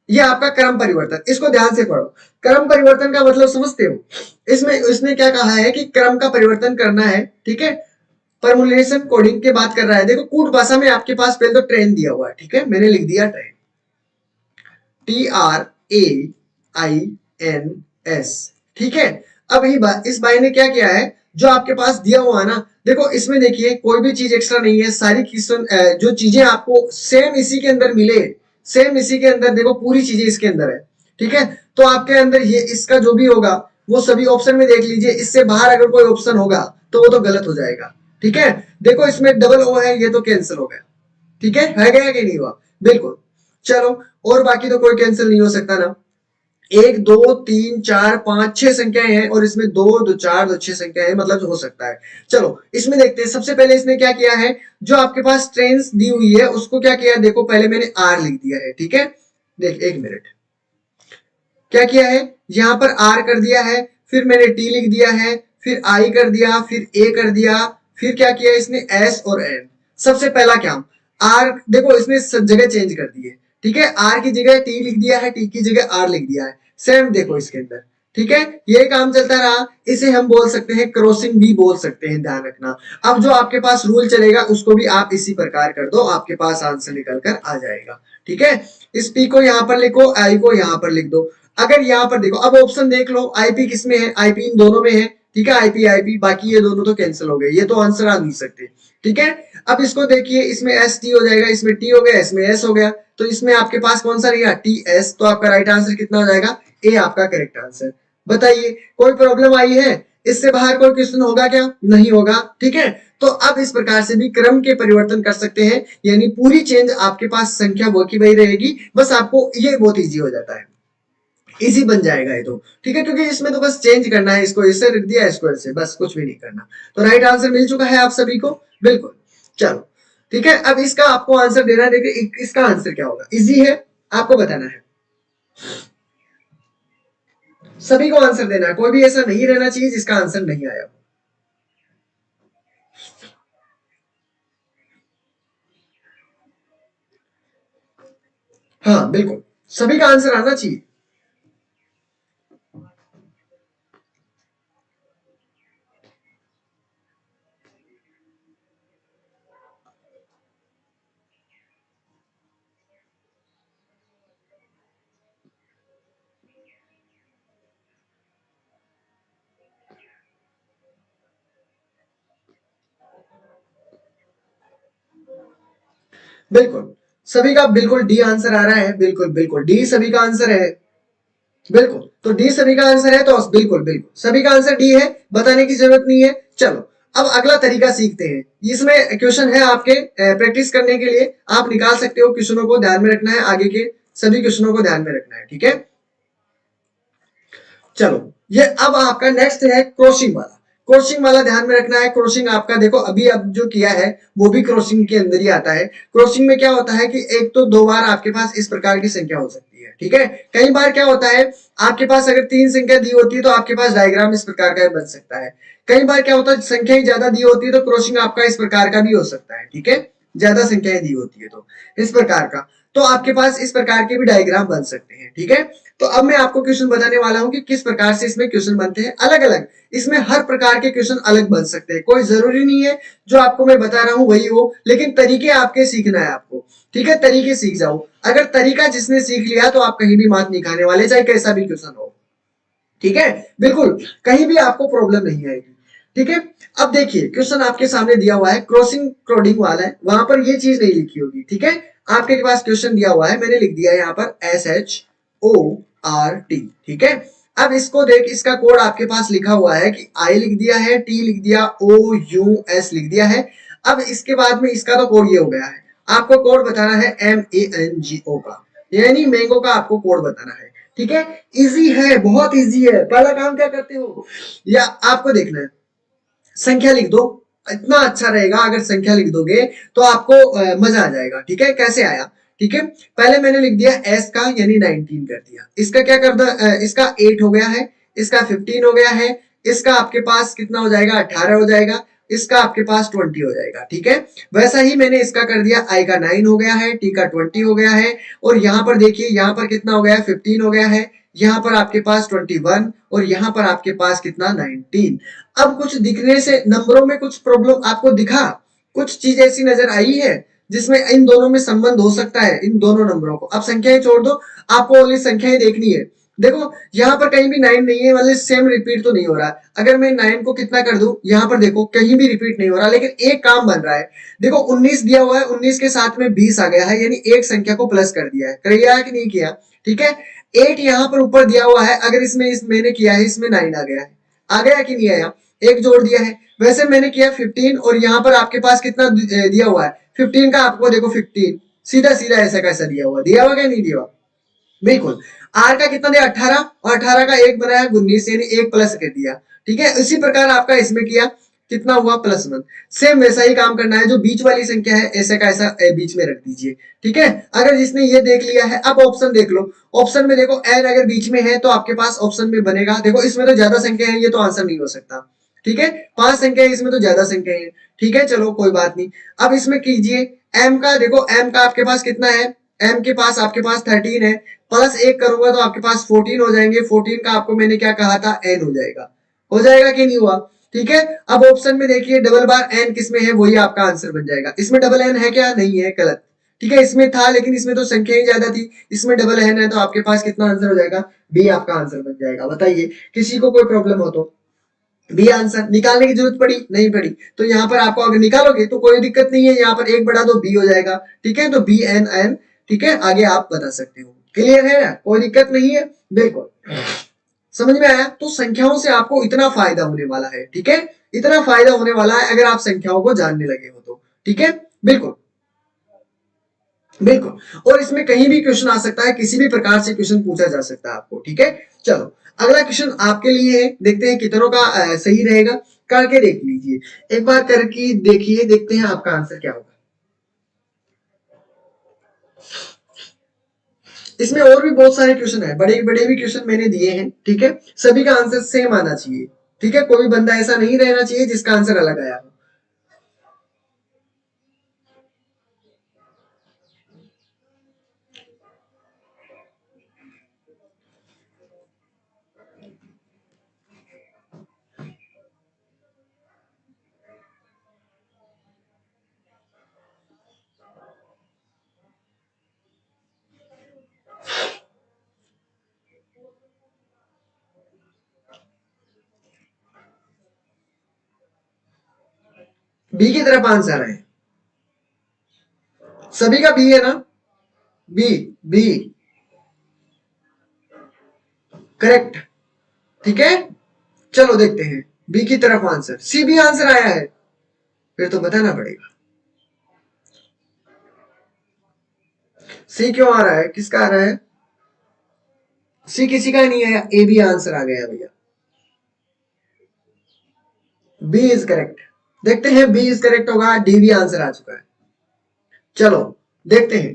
ये आपका क्रम परिवर्तन, इसको ध्यान से पढ़ो। क्रम परिवर्तन का मतलब समझते हो, इसमें इसने क्या कहा है कि क्रम का परिवर्तन करना है। ठीक है, परमुलेशन कोडिंग की बात कर रहा है। देखो, कूट भाषा में आपके पास पहले तो ट्रेन दिया हुआ है। ठीक है, मैंने लिख दिया ट्रेन, TRAINS। ठीक है, अब इस भाई ने क्या किया है, जो आपके पास दिया हुआ है ना, देखो इसमें देखिए कोई भी चीज एक्स्ट्रा नहीं है, सारी क्वेश्चन जो चीजें आपको सेम इसी के अंदर मिले, सेम इसी के अंदर, देखो पूरी चीजें इसके अंदर है। ठीक है, तो आपके अंदर ये इसका जो भी होगा वो सभी ऑप्शन में देख लीजिए, इससे बाहर अगर कोई ऑप्शन होगा तो वो तो गलत हो जाएगा। ठीक है, देखो इसमें डबल ओ है, ये तो कैंसिल हो गया। ठीक है गया कि नहीं हुआ, बिल्कुल। चलो, और बाकी तो कोई कैंसिल नहीं हो सकता ना। 1 2 3 4 5 6 संख्याएं हैं, और इसमें 2 2 4 2 6 संख्याएं हैं, मतलब हो सकता है। चलो, इसमें देखते हैं। सबसे पहले इसने क्या किया है, जो आपके पास ट्रेन्स दी हुई है उसको क्या किया, देखो पहले मैंने आर लिख दिया है। ठीक है, देख एक मिनट, क्या किया है, यहां पर आर कर दिया है, फिर मैंने टी लिख दिया है, फिर आई कर दिया, फिर ए कर दिया, फिर क्या किया इसने, एस और एन। सबसे पहला क्या, आर, देखो इसने जगह चेंज कर दी है। ठीक है, आर की जगह टी लिख दिया है, टी की जगह आर लिख दिया है, सेम देखो इसके अंदर। ठीक है, ये काम चलता रहा। इसे हम बोल सकते हैं क्रॉसिंग भी बोल सकते हैं, ध्यान रखना। अब जो आपके पास रूल चलेगा उसको भी आप इसी प्रकार कर दो, आपके पास आंसर निकल कर आ जाएगा। ठीक है, इस टी को यहां पर लिखो, आई को यहां पर लिख दो। अगर यहाँ पर देखो, अब ऑप्शन देख लो, आईपी किसमें है, आईपी इन दोनों में है। ठीक है, आईपी आईपी, बाकी ये दोनों तो कैंसिल हो गए, ये तो आंसर आ नहीं सकते। ठीक है, अब इसको देखिए, इसमें एस टी हो जाएगा, इसमें टी हो गया, इसमें एस हो गया, तो इसमें आपके पास कौन सा रहेगा, टी एस। तो आपका राइट आंसर कितना हो जाएगा, ए आपका करेक्ट आंसर। बताइए, कोई प्रॉब्लम आई है, इससे बाहर कोई क्वेश्चन होगा क्या, नहीं होगा। ठीक है, तो अब इस प्रकार से भी क्रम के परिवर्तन कर सकते हैं, यानी पूरी चेंज आपके पास संख्या वो की वही रहेगी, बस आपको ये बहुत इजी हो जाता है, इजी बन जाएगा ये तो। ठीक है, क्योंकि इसमें तो बस चेंज करना है, इसको इससे रख दिया, इसको ऐसे, बस कुछ भी नहीं करना। तो राइट आंसर मिल चुका है आप सभी को, बिल्कुल। चलो, ठीक है, अब इसका आपको आंसर देना है। देखिए इसका आंसर क्या होगा, इजी है, आपको बताना है, सभी को आंसर देना है, कोई भी ऐसा नहीं रहना चाहिए जिसका आंसर नहीं आया। हाँ बिल्कुल, सभी का आंसर आना चाहिए। बिल्कुल, सभी का बिल्कुल डी आंसर आ रहा है, बिल्कुल बिल्कुल डी सभी का आंसर है, बिल्कुल। तो डी सभी का आंसर है, तो बिल्कुल बिल्कुल सभी का आंसर डी है, बताने की जरूरत नहीं है। चलो, अब अगला तरीका सीखते हैं। इसमें क्वेश्चन है आपके प्रैक्टिस करने के लिए, आप निकाल सकते हो, क्वेश्चनों को ध्यान में रखना है, आगे के सभी क्वेश्चनों को ध्यान में रखना है। ठीक है, चलो, ये अब आपका नेक्स्ट है क्रॉसिंग वाला। क्रॉसिंग वाला ध्यान में रखना है। क्रॉसिंग आपका देखो, अभी अब जो किया है वो भी क्रॉसिंग के अंदर ही आता है। क्रॉसिंग में क्या होता है कि एक तो 2 बार आपके पास इस प्रकार की संख्या हो सकती है। ठीक है, कई बार क्या होता है, आपके पास अगर 3 संख्या दी होती है तो आपके पास डायग्राम इस प्रकार का बन सकता है। कई बार क्या होता है, संख्या ही ज्यादा दी होती है तो क्रॉसिंग आपका इस प्रकार का भी हो सकता है। ठीक है, ज्यादा संख्याएं दी होती है तो इस प्रकार का। तो आपके पास इस प्रकार के भी डायग्राम बन सकते हैं। ठीक है, तो अब मैं आपको क्वेश्चन बताने वाला हूं कि किस प्रकार से इसमें क्वेश्चन बनते हैं अलग अलग। इसमें हर प्रकार के क्वेश्चन अलग बन सकते हैं, कोई जरूरी नहीं है जो आपको मैं बता रहा हूं वही हो, लेकिन तरीके आपके सीखना है आपको। ठीक है, तरीके सीख जाओ। अगर तरीका जिसने सीख लिया तो आप कहीं भी मात नहीं खाने वाले, चाहे कैसा भी क्वेश्चन हो। ठीक है, बिल्कुल कहीं भी आपको प्रॉब्लम नहीं आएगी। ठीक है, अब देखिए क्वेश्चन आपके सामने दिया हुआ है, क्रॉसिंग कोडिंग वाला है, वहां पर ये चीज नहीं लिखी होगी। ठीक है, आपके पास क्वेश्चन दिया हुआ है, मैंने लिख दिया है यहाँ पर SHORT। ठीक है, अब इसको देख, इसका कोड आपके पास लिखा हुआ है कि आई लिख दिया है, टी लिख दिया, OUS लिख दिया है। अब इसके बाद में इसका तो कोड ये हो गया है, आपको कोड बताना है MANGO का, यानी मैंगो का आपको कोड बताना है। ठीक है, इजी है, बहुत इजी है। पहला काम क्या करते हो, या आपको देखना है संख्या लिख दो, इतना अच्छा रहेगा अगर संख्या लिख दोगे तो आपको मजा आ जाएगा। ठीक है, कैसे आया, ठीक है, पहले मैंने लिख दिया एस का यानी 19 कर दिया, इसका क्या कर दो, इसका 8 हो गया है, इसका 15 हो गया है, इसका आपके पास कितना हो जाएगा 18 हो जाएगा, इसका आपके पास 20 हो जाएगा। ठीक है, वैसा ही मैंने इसका कर दिया, आई का 9 हो गया है, टी का 20 हो गया है, और यहाँ पर देखिए यहाँ पर कितना हो गया है 15 हो गया है, यहाँ पर आपके पास 21, और यहाँ पर आपके पास कितना 19। अब कुछ दिखने से नंबरों में कुछ प्रॉब्लम आपको दिखा, कुछ चीज ऐसी नजर आई है जिसमें इन दोनों में संबंध हो सकता है, इन दोनों नंबरों को। अब संख्याएं छोड़ दो, आपको ओनली संख्याएं देखनी है। देखो यहाँ पर कहीं भी 9 नहीं है, मतलब सेम रिपीट तो नहीं हो रहा। अगर मैं 9 को कितना कर दूं, यहाँ पर देखो कहीं भी रिपीट नहीं हो रहा, लेकिन एक काम बन रहा है। देखो 19 दिया हुआ है, 19 के साथ में 20 आ गया है, यानी एक संख्या को प्लस कर दिया है, किया कि नहीं किया। ठीक है, 8 यहाँ पर ऊपर दिया हुआ है, अगर इसमें मैंने किया है, इसमें 9 आ गया कि नहीं आया, एक जोड़ दिया है। वैसे मैंने किया 15, और यहाँ पर आपके पास कितना दिया हुआ है 15 का, आपको देखो 15 सीधा सीधा ऐसा कैसा दिया हुआ, दिया हुआ क्या नहीं दिया हुआ, बिल्कुल। आर का कितना दिया 18, और 18 का एक बनाया 19, यानी एक प्लस कर दिया। ठीक है, इसी प्रकार आपका इसमें किया, कितना हुआ +1। सेम वैसा ही काम करना है, जो बीच वाली संख्या है ऐसा का ऐसा बीच में रख दीजिए। ठीक है, अगर जिसने ये देख लिया है, अब ऑप्शन देख लो। ऑप्शन में देखो एन अगर बीच में है तो आपके पास ऑप्शन में बनेगा, देखो इसमें तो ज्यादा संख्या है, ये तो आंसर नहीं हो सकता। ठीक है, 5 संख्या है, इसमें तो ज्यादा संख्या है। ठीक है, चलो कोई बात नहीं। अब इसमें कीजिए एम का, देखो एम का आपके पास कितना है, एम के पास आपके पास 13 है, प्लस 1 करूंगा तो आपके पास 14 हो जाएंगे। 14 का आपको मैंने क्या कहा था, एन हो जाएगा कि नहीं हुआ। ठीक है, अब ऑप्शन में देखिए डबल बार एन किसमें है, वही आपका आंसर बन जाएगा। इसमें डबल एन है क्या, नहीं है, गलत। ठीक है, इसमें था लेकिन इसमें तो संख्या ही ज्यादा थी, इसमें डबल एन है, तो आपके पास कितना आंसर हो जाएगा, बी आपका आंसर बन जाएगा। बताइए किसी को कोई प्रॉब्लम हो तो। बी आंसर निकालने की जरूरत पड़ी नहीं पड़ी, तो यहाँ पर आपको अगर निकालोगे तो कोई दिक्कत नहीं है, यहाँ पर एक बढ़ा दो बी हो जाएगा। ठीक है, तो बी एन एन। ठीक है, आगे आप बता सकते हो। क्लियर है, कोई दिक्कत नहीं है, बिल्कुल समझ में आया। तो संख्याओं से आपको इतना फायदा होने वाला है। ठीक है, इतना फायदा होने वाला है अगर आप संख्याओं को जानने लगे हो तो। ठीक है, बिल्कुल बिल्कुल। और इसमें कहीं भी क्वेश्चन आ सकता है, किसी भी प्रकार से क्वेश्चन पूछा जा सकता है आपको। ठीक है, चलो अगला क्वेश्चन आपके लिए है, देखते हैं कितनों का सही रहेगा, करके देख लीजिए एक बार, करके देखिए, देखते हैं आपका आंसर क्या होगा। इसमें और भी बहुत सारे क्वेश्चन है, बड़े बड़े भी क्वेश्चन मैंने दिए हैं। ठीक है, सभी का आंसर सेम आना चाहिए। ठीक है, कोई भी बंदा ऐसा नहीं रहना चाहिए जिसका आंसर अलग आया हो। बी की तरफ आंसर है, सभी का बी है ना, बी बी करेक्ट। ठीक है, चलो देखते हैं बी की तरफ आंसर, सी भी आंसर आया है, फिर तो बताना पड़ेगा सी क्यों आ रहा है, किसका आ रहा है, सी किसी का नहीं आया, ए भी आंसर आ गया भैया, बी इज करेक्ट। देखते हैं बी इज करेक्ट होगा, डी भी आंसर आ चुका है। चलो देखते हैं,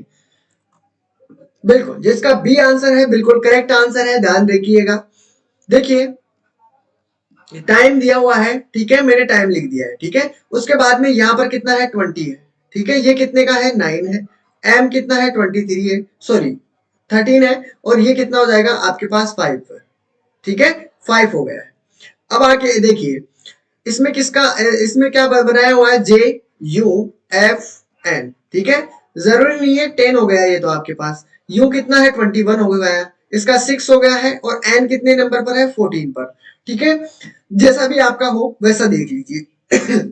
बिल्कुल जिसका बी आंसर है बिल्कुल करेक्ट आंसर है, ध्यान रखिएगा। देखिए टाइम दिया हुआ है, ठीक है, मैंने टाइम लिख दिया है। ठीक है, उसके बाद में यहाँ पर कितना है 20 है। ठीक है, ये कितने का है 9 है। m कितना है 23 है, सॉरी 13 है, और ये कितना हो जाएगा आपके पास 5 है, ठीक है 5 हो गया है। अब आके देखिए इसमें किसका इसमें क्या बनाया हुआ है, जे यू एफ एन, ठीक है, जरूरी नहीं है 10 हो गया ये तो आपके पास, यू कितना है 21 हो गया है, इसका 6 हो गया है, और एन कितने नंबर पर है 14 पर, ठीक है, जैसा भी आपका हो वैसा देख लीजिए।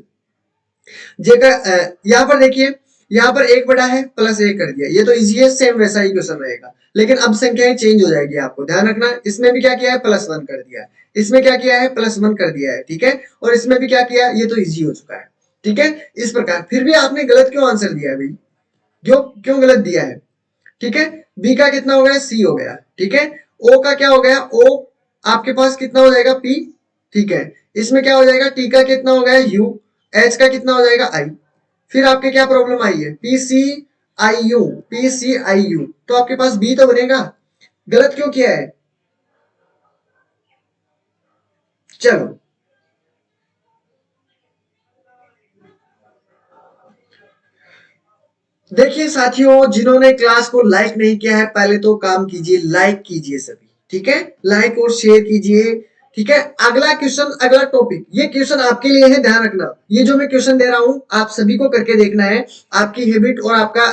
जेकर यहाँ पर देखिए, यहाँ पर एक बड़ा है प्लस एक कर दिया, ये तो इजी है, सेम वैसा ही क्वेश्चन रहेगा, लेकिन अब संख्याएं चेंज हो जाएगी, आपको ध्यान रखना, इसमें भी क्या किया है +1 कर दिया है, इसमें क्या किया है +1 कर दिया है, ठीक है, और इसमें भी क्या किया, ये तो इजी हो चुका है, ठीक है, इस प्रकार। फिर भी आपने गलत क्यों आंसर दिया है भाई, क्यों क्यों गलत दिया है, ठीक है, बी का कितना हो गया, सी हो गया, ठीक है, ओ का क्या हो गया, ओ आपके पास कितना हो जाएगा, पी, ठीक है, इसमें क्या हो जाएगा, टी का कितना हो गया, यू, एच का कितना हो जाएगा, आई, फिर आपके क्या प्रॉब्लम आई है, P C I U, P C I U, तो आपके पास बी तो बनेगा, गलत क्यों किया है, चलो देखिए साथियों, जिन्होंने क्लास को लाइक नहीं किया है पहले तो काम कीजिए, लाइक कीजिए सभी, ठीक है, लाइक और शेयर कीजिए, ठीक है। अगला क्वेश्चन, अगला टॉपिक, ये क्वेश्चन आपके लिए है, ध्यान रखना, ये जो मैं क्वेश्चन दे रहा हूं आप सभी को करके देखना है, आपकी हैबिट और आपका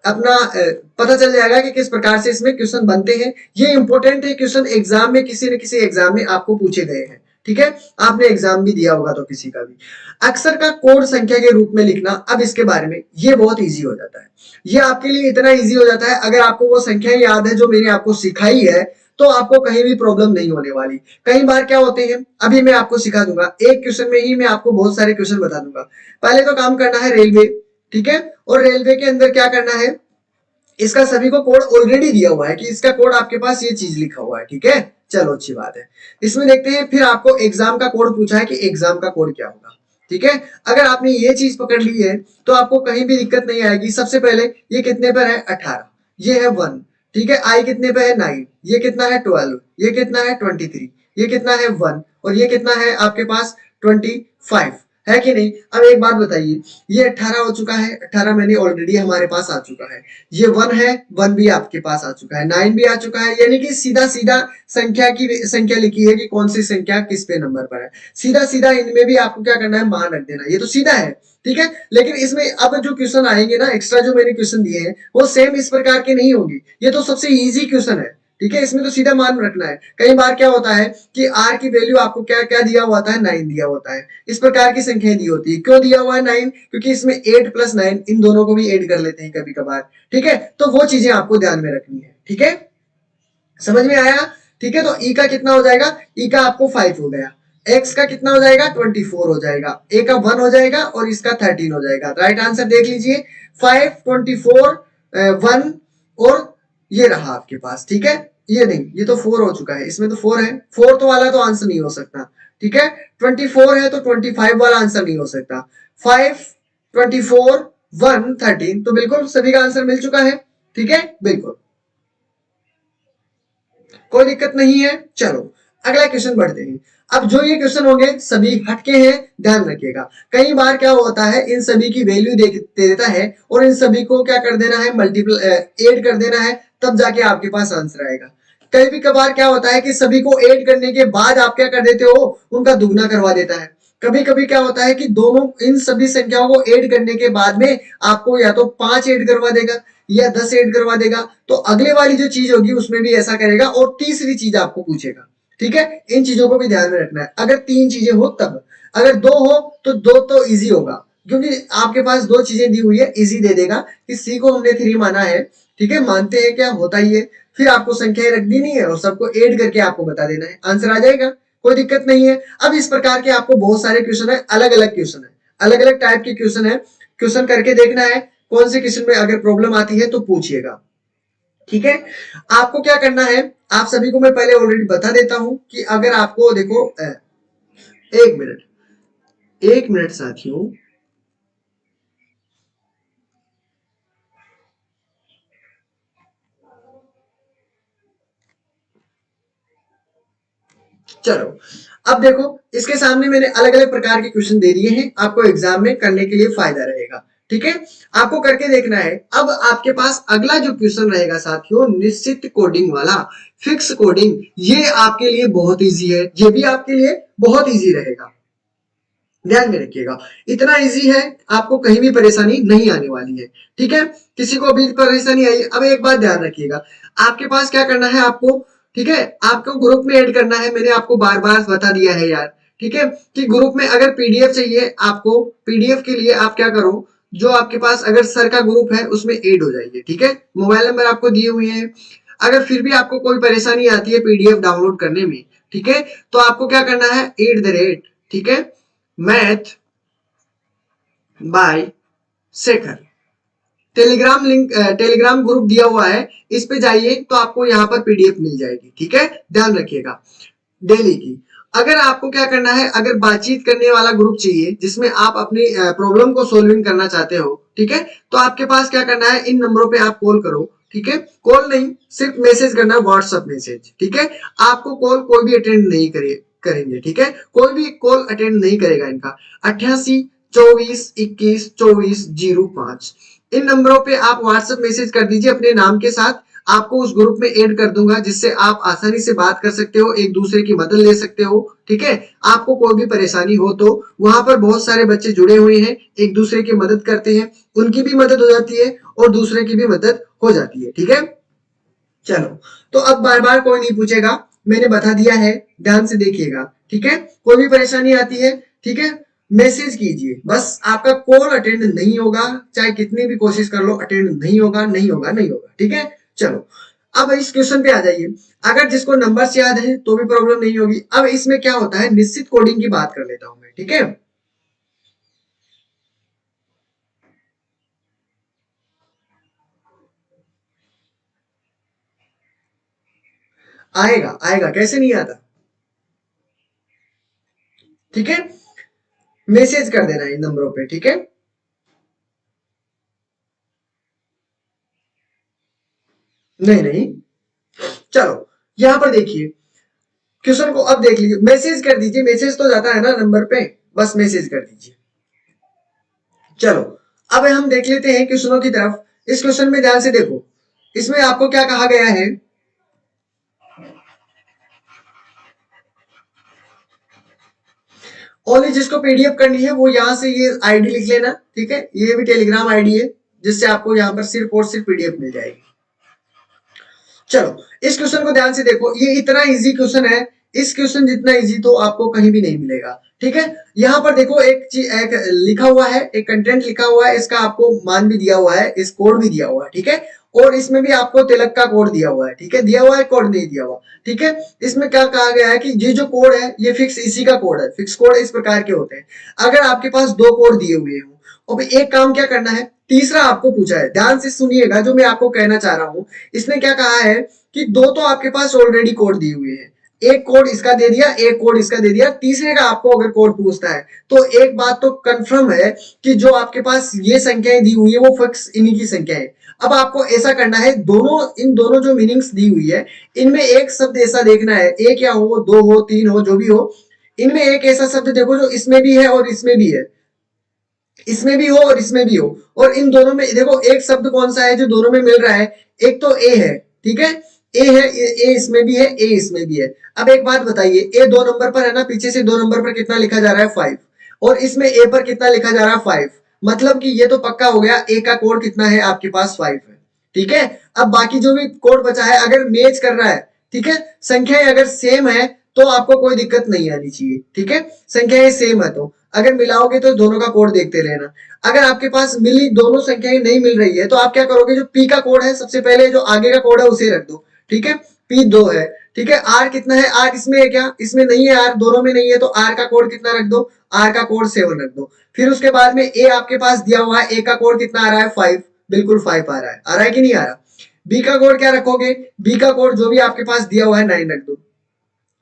अपना पता चल जाएगा कि किस प्रकार से इसमें क्वेश्चन बनते हैं। ये इंपॉर्टेंट है क्वेश्चन, एग्जाम में किसी न किसी एग्जाम में आपको पूछे गए हैं, ठीक है, आपने एग्जाम भी दिया होगा तो किसी का भी। अक्सर का कोड संख्या के रूप में लिखना, अब इसके बारे में ये बहुत इजी हो जाता है, ये आपके लिए इतना इजी हो जाता है, अगर आपको वो संख्या याद है जो मैंने आपको सिखाई है तो आपको कहीं भी प्रॉब्लम नहीं होने वाली। कई बार क्या होते हैं, अभी मैं आपको सिखा दूंगा, एक क्वेश्चन में ही मैं आपको बहुत सारे क्वेश्चन बता दूंगा। पहले तो काम करना है रेलवे, ठीक है, और रेलवे के अंदर क्या करना है, इसका सभी को कोड ऑलरेडी दिया हुआ है कि इसका कोड आपके पास ये चीज लिखा हुआ है, ठीक है, चलो अच्छी बात है। इसमें देखते हैं, फिर आपको एग्जाम का कोड पूछा है कि एग्जाम का कोड क्या होगा, ठीक है, अगर आपने ये चीज पकड़ ली है तो आपको कहीं भी दिक्कत नहीं आएगी। सबसे पहले ये कितने पर है 18, ये है 1, ठीक है, आई कितने पे है 9, ये कितना है 12, ये कितना है 23, ये कितना है 1, और ये कितना है आपके पास 25, है कि नहीं। अब एक बात बताइए, ये 18 हो चुका है, 18 मैंने ऑलरेडी हमारे पास आ चुका है, ये 1 है, 1 भी आपके पास आ चुका है, 9 भी आ चुका है, यानी कि सीधा सीधा संख्या की संख्या लिखी है कि कौन सी संख्या किस पे नंबर पर है, सीधा सीधा इनमें भी आपको क्या करना है, मान रख देना, ये तो सीधा है, ठीक है। लेकिन इसमें अब जो क्वेश्चन आएंगे ना, एक्स्ट्रा जो मैंने क्वेश्चन दिए हैं वो सेम इस प्रकार के नहीं होंगे, ये तो सबसे इजी क्वेश्चन है, ठीक है, इसमें तो सीधा मान रखना है। कई बार क्या होता है कि आर की वैल्यू आपको क्या क्या दिया हुआ है, 9 दिया होता है, इस प्रकार की संख्याएं दी होती है, क्यों दिया हुआ है 9, क्योंकि इसमें 8 + 9 इन दोनों को भी ऐड कर लेते हैं कभी कभार, ठीक है, तो वो चीजें आपको ध्यान में रखनी है, ठीक है, समझ में आया, ठीक है। तो ई का कितना हो जाएगा, ई का आपको 5 हो गया, एक्स का कितना हो जाएगा 24 हो जाएगा, ए का 1 हो जाएगा और इसका 13 हो जाएगा, राइट आंसर देख लीजिए 5, 24, 1 और ये रहा आपके पास, ठीक है, ये नहीं, ये तो 4 हो चुका है, इसमें तो 4 है, 4 तो वाला तो आंसर नहीं हो सकता, ठीक है, 24 है तो 25 वाला आंसर नहीं हो सकता, 5, 24, 1, 13, तो बिल्कुल सभी का आंसर मिल चुका है, ठीक है, बिल्कुल कोई दिक्कत नहीं है। चलो अगला क्वेश्चन बढ़ते हैं। अब जो ये क्वेश्चन होंगे सभी हटके हैं, ध्यान रखिएगा। कई बार क्या होता है, इन सभी की वैल्यू दे देता है और इन सभी को क्या कर देना है, मल्टीपल ऐड कर देना है, तब जाके आपके पास आंसर आएगा। कभी कभार क्या होता है कि सभी को ऐड करने के बाद आप क्या कर देते हो, उनका दुगना करवा देता है। कभी कभी क्या होता है कि दोनों इन सभी संख्याओं को ऐड करने के बाद में आपको या तो 5 ऐड करवा देगा या 10 ऐड करवा देगा, तो अगले वाली जो चीज होगी उसमें भी ऐसा करेगा, और तीसरी चीज आपको पूछेगा, ठीक है, इन चीजों को भी ध्यान में रखना है। अगर 3 चीजें हो तब, अगर 2 हो तो 2 तो इजी होगा, क्योंकि आपके पास 2 चीजें दी हुई है, इजी दे देगा कि सी को हमने 3 माना है, ठीक है, मानते हैं क्या होता ही है, फिर आपको संख्याएं रख देनी है और सबको ऐड करके आपको बता देना है, आंसर आ जाएगा, कोई दिक्कत नहीं है। अब इस प्रकार के आपको बहुत सारे क्वेश्चन है, अलग अलग क्वेश्चन है, अलग अलग टाइप के क्वेश्चन है, क्वेश्चन करके देखना है, कौन से क्वेश्चन में अगर प्रॉब्लम आती है तो पूछिएगा, ठीक है। आपको क्या करना है, आप सभी को मैं पहले ऑलरेडी बता देता हूं कि अगर आपको देखो 1 मिनट, 1 मिनट साथियों, चलो अब देखो, इसके सामने मैंने अलग अलग प्रकार के क्वेश्चन दे दिए हैं, आपको एग्जाम में करने के लिए फायदा रहेगा, ठीक है, आपको करके देखना है। अब आपके पास अगला जो क्वेश्चन रहेगा साथियों, निश्चित कोडिंग वाला, फिक्स कोडिंग, ये आपके लिए बहुत इजी है, ये भी आपके लिए बहुत इजी रहेगा, ध्यान में रखिएगा। इतना इजी है, आपको कहीं भी परेशानी नहीं आने वाली है, ठीक है। किसी को भी परेशानी आई, अब एक बात ध्यान रखिएगा, आपके पास क्या करना है आपको, ठीक है, आपको ग्रुप में ऐड करना है। मैंने आपको बार बार बता दिया है यार, ठीक है, कि ग्रुप में अगर पीडीएफ चाहिए आपको, पीडीएफ के लिए आप क्या करो, जो आपके पास अगर सर का ग्रुप है उसमें ऐड हो जाइए, ठीक है। मोबाइल नंबर आपको दिए हुए हैं। अगर फिर भी आपको कोई परेशानी आती है पीडीएफ डाउनलोड करने में, ठीक है, तो आपको क्या करना है, @ ठीक है, math bye Shekhar, Telegram link, Telegram group दिया हुआ है, इस पे जाइए तो आपको यहाँ पर पीडीएफ मिल जाएगी, ठीक है, ध्यान रखिएगा। डेली की अगर आपको क्या करना है, अगर बातचीत करने वाला ग्रुप चाहिए जिसमें आप अपनी प्रॉब्लम को सोल्विंग करना चाहते हो, ठीक है, तो आपके पास क्या करना है, इन नंबरों पे आप कॉल करो, ठीक है, कॉल नहीं सिर्फ मैसेज करना है, व्हाट्सएप मैसेज, ठीक है। आपको कॉल कोई भी अटेंड नहीं करेंगे, ठीक है, कोई भी कॉल अटेंड नहीं करेगा इनका। 88 24 21 24 05, इन नंबरों पे आप व्हाट्सएप मैसेज कर दीजिए अपने नाम के साथ, आपको उस ग्रुप में ऐड कर दूंगा, जिससे आप आसानी से बात कर सकते हो, एक दूसरे की मदद ले सकते हो, ठीक है। आपको कोई भी परेशानी हो तो वहां पर बहुत सारे बच्चे जुड़े हुए हैं, एक दूसरे की मदद करते हैं, उनकी भी मदद हो जाती है और दूसरे की भी मदद हो जाती है, ठीक है। चलो, तो अब बार बार कोई नहीं पूछेगा, मैंने बता दिया है, ध्यान से देखिएगा, ठीक है। कोई भी परेशानी आती है, ठीक है, मैसेज कीजिए, बस आपका कॉल अटेंड नहीं होगा, चाहे कितनी भी कोशिश कर लो, अटेंड नहीं होगा, नहीं होगा, नहीं होगा, ठीक है। चलो, अब इस क्वेश्चन पे आ जाइए। अगर जिसको नंबर्स याद है तो भी प्रॉब्लम नहीं होगी। अब इसमें क्या होता है, निश्चित कोडिंग की बात कर लेता हूं मैं, ठीक है। आएगा आएगा, कैसे नहीं आता, ठीक है, मैसेज कर देना इन नंबरों पे, ठीक है। नहीं नहीं, चलो यहां पर देखिए, क्वेश्चन को अब देख लीजिए, मैसेज कर दीजिए, मैसेज तो जाता है ना नंबर पे, बस मैसेज कर दीजिए। चलो, अब हम देख लेते हैं क्वेश्चनों की तरफ। इस क्वेश्चन में ध्यान से देखो, इसमें आपको क्या कहा गया है, ओनली जिसको पीडीएफ करनी है वो यहां से ये आईडी लिख लेना, ठीक है, ये भी टेलीग्राम आईडी है, जिससे आपको यहाँ पर सिर्फ और सिर्फ पीडीएफ मिल जाएगी। चलो, इस क्वेश्चन को ध्यान से देखो, ये इतना इजी क्वेश्चन है, इस क्वेश्चन जितना इजी तो आपको कहीं भी नहीं मिलेगा, ठीक है। यहाँ पर देखो एक चीज लिखा हुआ है, एक कंटेंट लिखा हुआ है, इसका आपको मान भी दिया हुआ है, इस कोड भी दिया हुआ है, ठीक है, और इसमें भी आपको तिलक का कोड दिया हुआ है, ठीक है, दिया हुआ है, कोड नहीं दिया हुआ, ठीक है। इसमें क्या कहा गया है कि ये जो कोड है ये फिक्स इसी का कोड है, फिक्स कोड इस प्रकार के होते हैं। अगर आपके पास दो कोड दिए हुए हो, और एक काम क्या करना है, तीसरा आपको पूछा है, ध्यान से सुनिएगा जो मैं आपको कहना चाह रहा हूं। इसने क्या कहा है कि दो तो आपके पास ऑलरेडी कोड दिए हुए हैं, एक कोड इसका दे दिया, एक कोड इसका दे दिया, तीसरे का आपको अगर कोड पूछता है तो एक बात तो कंफर्म है कि जो आपके पास ये संख्याएं दी हुई है वो फिक्स इन्हीं की संख्या है। अब आपको ऐसा करना है, दोनों इन दोनों जो मीनिंग्स दी हुई है इनमें एक शब्द ऐसा देखना है, एक या हो, दो हो, तीन हो, जो भी हो, इनमें एक ऐसा शब्द देखो जो इसमें भी है और इसमें भी है, इसमें भी हो और इसमें भी हो, और इन दोनों में देखो एक शब्द कौन सा है जो दोनों में मिल रहा है, एक तो ए है, ठीक है, ए है, ए इसमें भी है, ए इसमें भी है। अब एक बात बताइए, ए 2 नंबर पर है ना, पीछे से 2 नंबर पर कितना लिखा जा रहा है, 5, और इसमें ए पर कितना लिखा जा रहा है, 5, मतलब कि ये तो पक्का हो गया, ए का कोड कितना है आपके पास, 5 है, ठीक है। अब बाकी जो भी कोड बचा है अगर मैच कर रहा है, ठीक है, संख्याएं अगर सेम है तो आपको कोई दिक्कत नहीं आनी चाहिए, ठीक है, संख्याएं सेम है तो अगर मिलाओगे तो दोनों का कोड देखते रहना। अगर आपके पास मिली दोनों संख्याएं नहीं मिल रही है तो आप क्या करोगे, जो पी का कोड है सबसे पहले जो आगे का कोड है उसे रख दो, ठीक है, पी 2 है, ठीक है। आर कितना है, आर इसमें है क्या, इसमें नहीं है, आर दोनों में नहीं है, तो आर का कोड कितना रख दो, आर का कोड 7 रख दो। फिर उसके बाद में ए आपके पास दिया हुआ है, ए का कोड कितना आ रहा है, 5, बिल्कुल 5 आ रहा है कि नहीं आ रहा। बी का कोड क्या रखोगे, बी का कोड जो भी आपके पास दिया हुआ है 9 रख दो,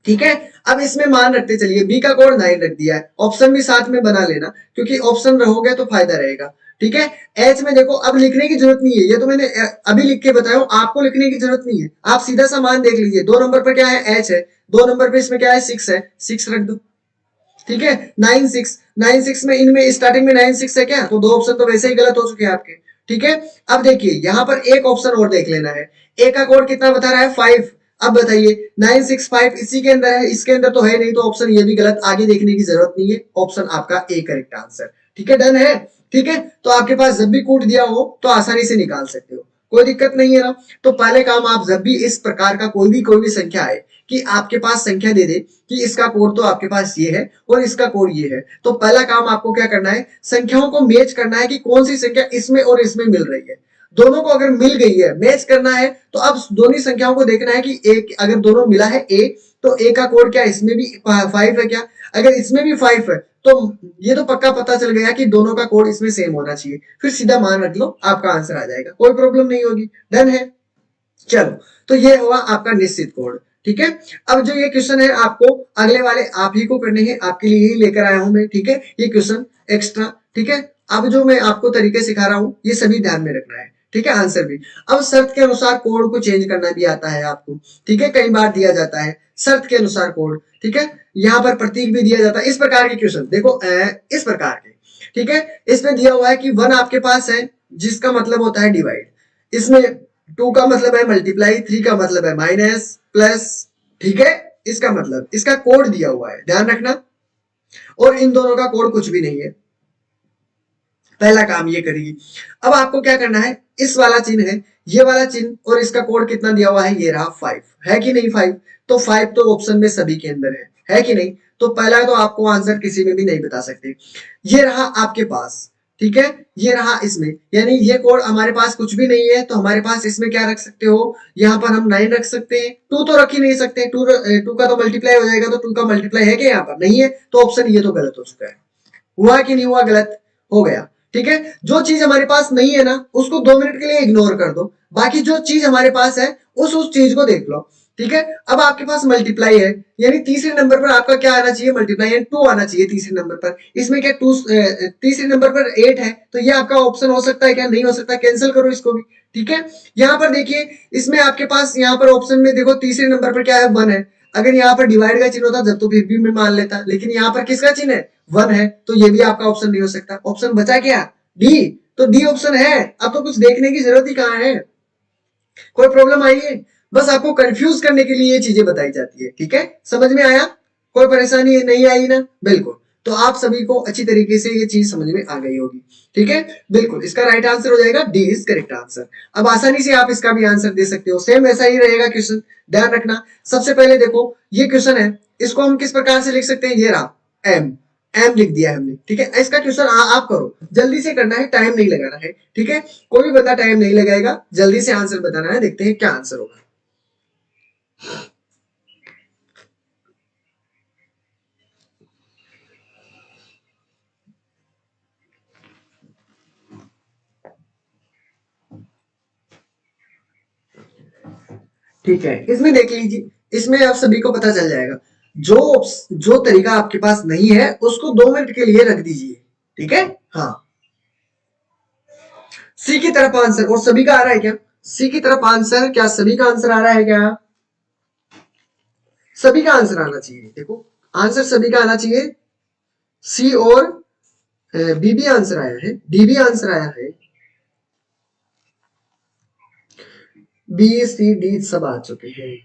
ठीक है। अब इसमें मान रखते चलिए, बी का कोड 9 रख दिया है, ऑप्शन भी साथ में बना लेना क्योंकि ऑप्शन रहोगे तो फायदा रहेगा, ठीक है। एच में देखो, अब लिखने की जरूरत नहीं है, ये तो मैंने अभी लिख के बताया हूं, आपको लिखने की जरूरत नहीं है, आप सीधा सा मान देख लीजिए, 2 नंबर पर क्या है, एच है, 2 नंबर पर इसमें क्या है, 6 है, 6 रख दो, ठीक है। 9 6 में इनमें स्टार्टिंग में 9 6 है क्या, तो दो ऑप्शन तो वैसे ही गलत हो चुके हैं आपके। ठीक है, अब देखिए यहाँ पर एक ऑप्शन और देख लेना है। ए का कोड कितना बता रहा है 5। अब बताइए 965 इसी के अंदर है, इसके अंदर तो है नहीं, तो ऑप्शन ये भी गलत, आगे देखने की जरूरत नहीं है, ऑप्शन आपका ए करेक्ट आंसर। ठीक है, डन है। ठीक है, तो आपके पास जब भी कोड दिया हो तो आसानी से निकाल सकते हो, कोई दिक्कत नहीं है ना। तो पहले काम आप जब भी इस प्रकार का कोई भी संख्या आए कि आपके पास संख्या दे दे कि इसका कोड तो आपके पास ये है और इसका कोड ये है, तो पहला काम आपको क्या करना है, संख्याओं को मैच करना है कि कौन सी संख्या इसमें और इसमें मिल रही है। दोनों को अगर मिल गई है, मैच करना है, तो अब दोनों संख्याओं को देखना है कि एक अगर दोनों मिला है ए, तो ए का कोड क्या इसमें भी 5 है क्या, अगर इसमें भी 5 है तो ये तो पक्का पता चल गया कि दोनों का कोड इसमें सेम होना चाहिए, फिर सीधा मान रख लो, आपका आंसर आ जाएगा, कोई प्रॉब्लम नहीं होगी। डन है। चलो, तो ये हुआ आपका निश्चित कोड। ठीक है, अब जो ये क्वेश्चन है आपको अगले वाले आप ही को करने हैं, आपके लिए ही लेकर आया हूं मैं। ठीक है, ये क्वेश्चन एक्स्ट्रा। ठीक है, अब जो मैं आपको तरीके सिखा रहा हूं ये सभी ध्यान में रखना है। ठीक है, आंसर भी। अब शर्त के अनुसार कोड को चेंज करना भी आता है आपको। ठीक है, कई बार दिया जाता है शर्त के अनुसार कोड। ठीक है, यहाँ पर प्रतीक भी दिया जाता है। इस प्रकार के क्वेश्चन देखो, इस प्रकार के। ठीक है, इसमें दिया हुआ है कि 1 आपके पास है, जिसका मतलब होता है डिवाइड। इसमें 2 का मतलब है मल्टीप्लाई, 3 का मतलब है माइनस प्लस। ठीक है, इसका मतलब इसका कोड दिया हुआ है, ध्यान रखना। और इन दोनों का कोड कुछ भी नहीं है। पहला काम ये करेगी। अब आपको क्या करना है, इस वाला चिन्ह है, ये वाला चिन्ह और इसका कोड कितना दिया हुआ है, ये रहा 5 है कि नहीं 5, तो 5 तो ऑप्शन में सभी के अंदर है कि नहीं, तो पहला तो आपको आंसर किसी में भी नहीं बता सकते। ये रहा आपके पास। ठीक है, ये रहा इसमें, यानी ये कोड हमारे पास कुछ भी नहीं है, तो हमारे पास इसमें क्या रख सकते हो, यहाँ पर हम 9 रख सकते हैं। 2 तो रख ही नहीं सकते, 2 का तो मल्टीप्लाई हो जाएगा, तो 2 का मल्टीप्लाई है क्या यहाँ पर, नहीं है, तो ऑप्शन ये तो गलत हो चुका है। हुआ कि नहीं हुआ, गलत हो गया। ठीक है, जो चीज हमारे पास नहीं है ना उसको 2 मिनट के लिए इग्नोर कर दो, बाकी जो चीज हमारे पास है उस चीज को देख लो। ठीक है, अब आपके पास मल्टीप्लाई है, यानी तीसरे नंबर पर आपका क्या आना चाहिए, मल्टीप्लाई, यानी 2 आना चाहिए तीसरे नंबर पर। इसमें क्या 2 तीसरे नंबर पर 8 है, तो ये आपका ऑप्शन हो सकता है क्या, नहीं हो सकता, कैंसिल करो इसको भी। ठीक है, यहाँ पर देखिए, इसमें आपके पास यहाँ पर ऑप्शन में देखो तीसरे नंबर पर क्या है, 1 है। अगर यहाँ पर डिवाइड का चिन्ह होता जब तो फिर भी मैं मान लेता, लेकिन यहाँ पर किसका चिन्ह है, 1 है, तो ये भी आपका ऑप्शन नहीं हो सकता। ऑप्शन बचा क्या, डी, तो डी ऑप्शन है। अब तो कुछ देखने की जरूरत ही कहाँ है, कोई प्रॉब्लम आई है, बस आपको कंफ्यूज करने के लिए ये चीजें बताई जाती है। ठीक है, समझ में आया, कोई परेशानी नहीं आई ना, बिल्कुल। तो आप सभी को अच्छी तरीके से ये चीज समझ में आ गई होगी। ठीक है, बिल्कुल, इसका राइट आंसर हो जाएगा डी इज करेक्ट आंसर। अब आसानी से आप इसका भी आंसर दे सकते हो, सेम वैसा ही रहेगा क्वेश्चन, ध्यान रखना। सबसे पहले देखो ये क्वेश्चन है, इसको हम किस प्रकार से लिख सकते हैं, ये रहा एम, एम लिख दिया हमने। ठीक है, इसका क्वेश्चन आप करो, जल्दी से करना है, टाइम नहीं लगाना है। ठीक है, कोई भी बंदा टाइम नहीं लगाएगा, जल्दी से आंसर बताना है, देखते हैं क्या आंसर होगा। ठीक है, इसमें देख लीजिए, इसमें आप सभी को पता चल जाएगा, जो तरीका आपके पास नहीं है उसको 2 मिनट के लिए रख दीजिए। ठीक है, हाँ, सी की तरफ आंसर, और सभी का आ रहा है क्या, सी की तरफ आंसर, क्या सभी का आंसर आ रहा है क्या, सभी का आंसर आना चाहिए। देखो, आंसर सभी का आना चाहिए, सी और बी भी आंसर आया है, डी भी आंसर आया है, बी सी डी सब आ चुके हैं।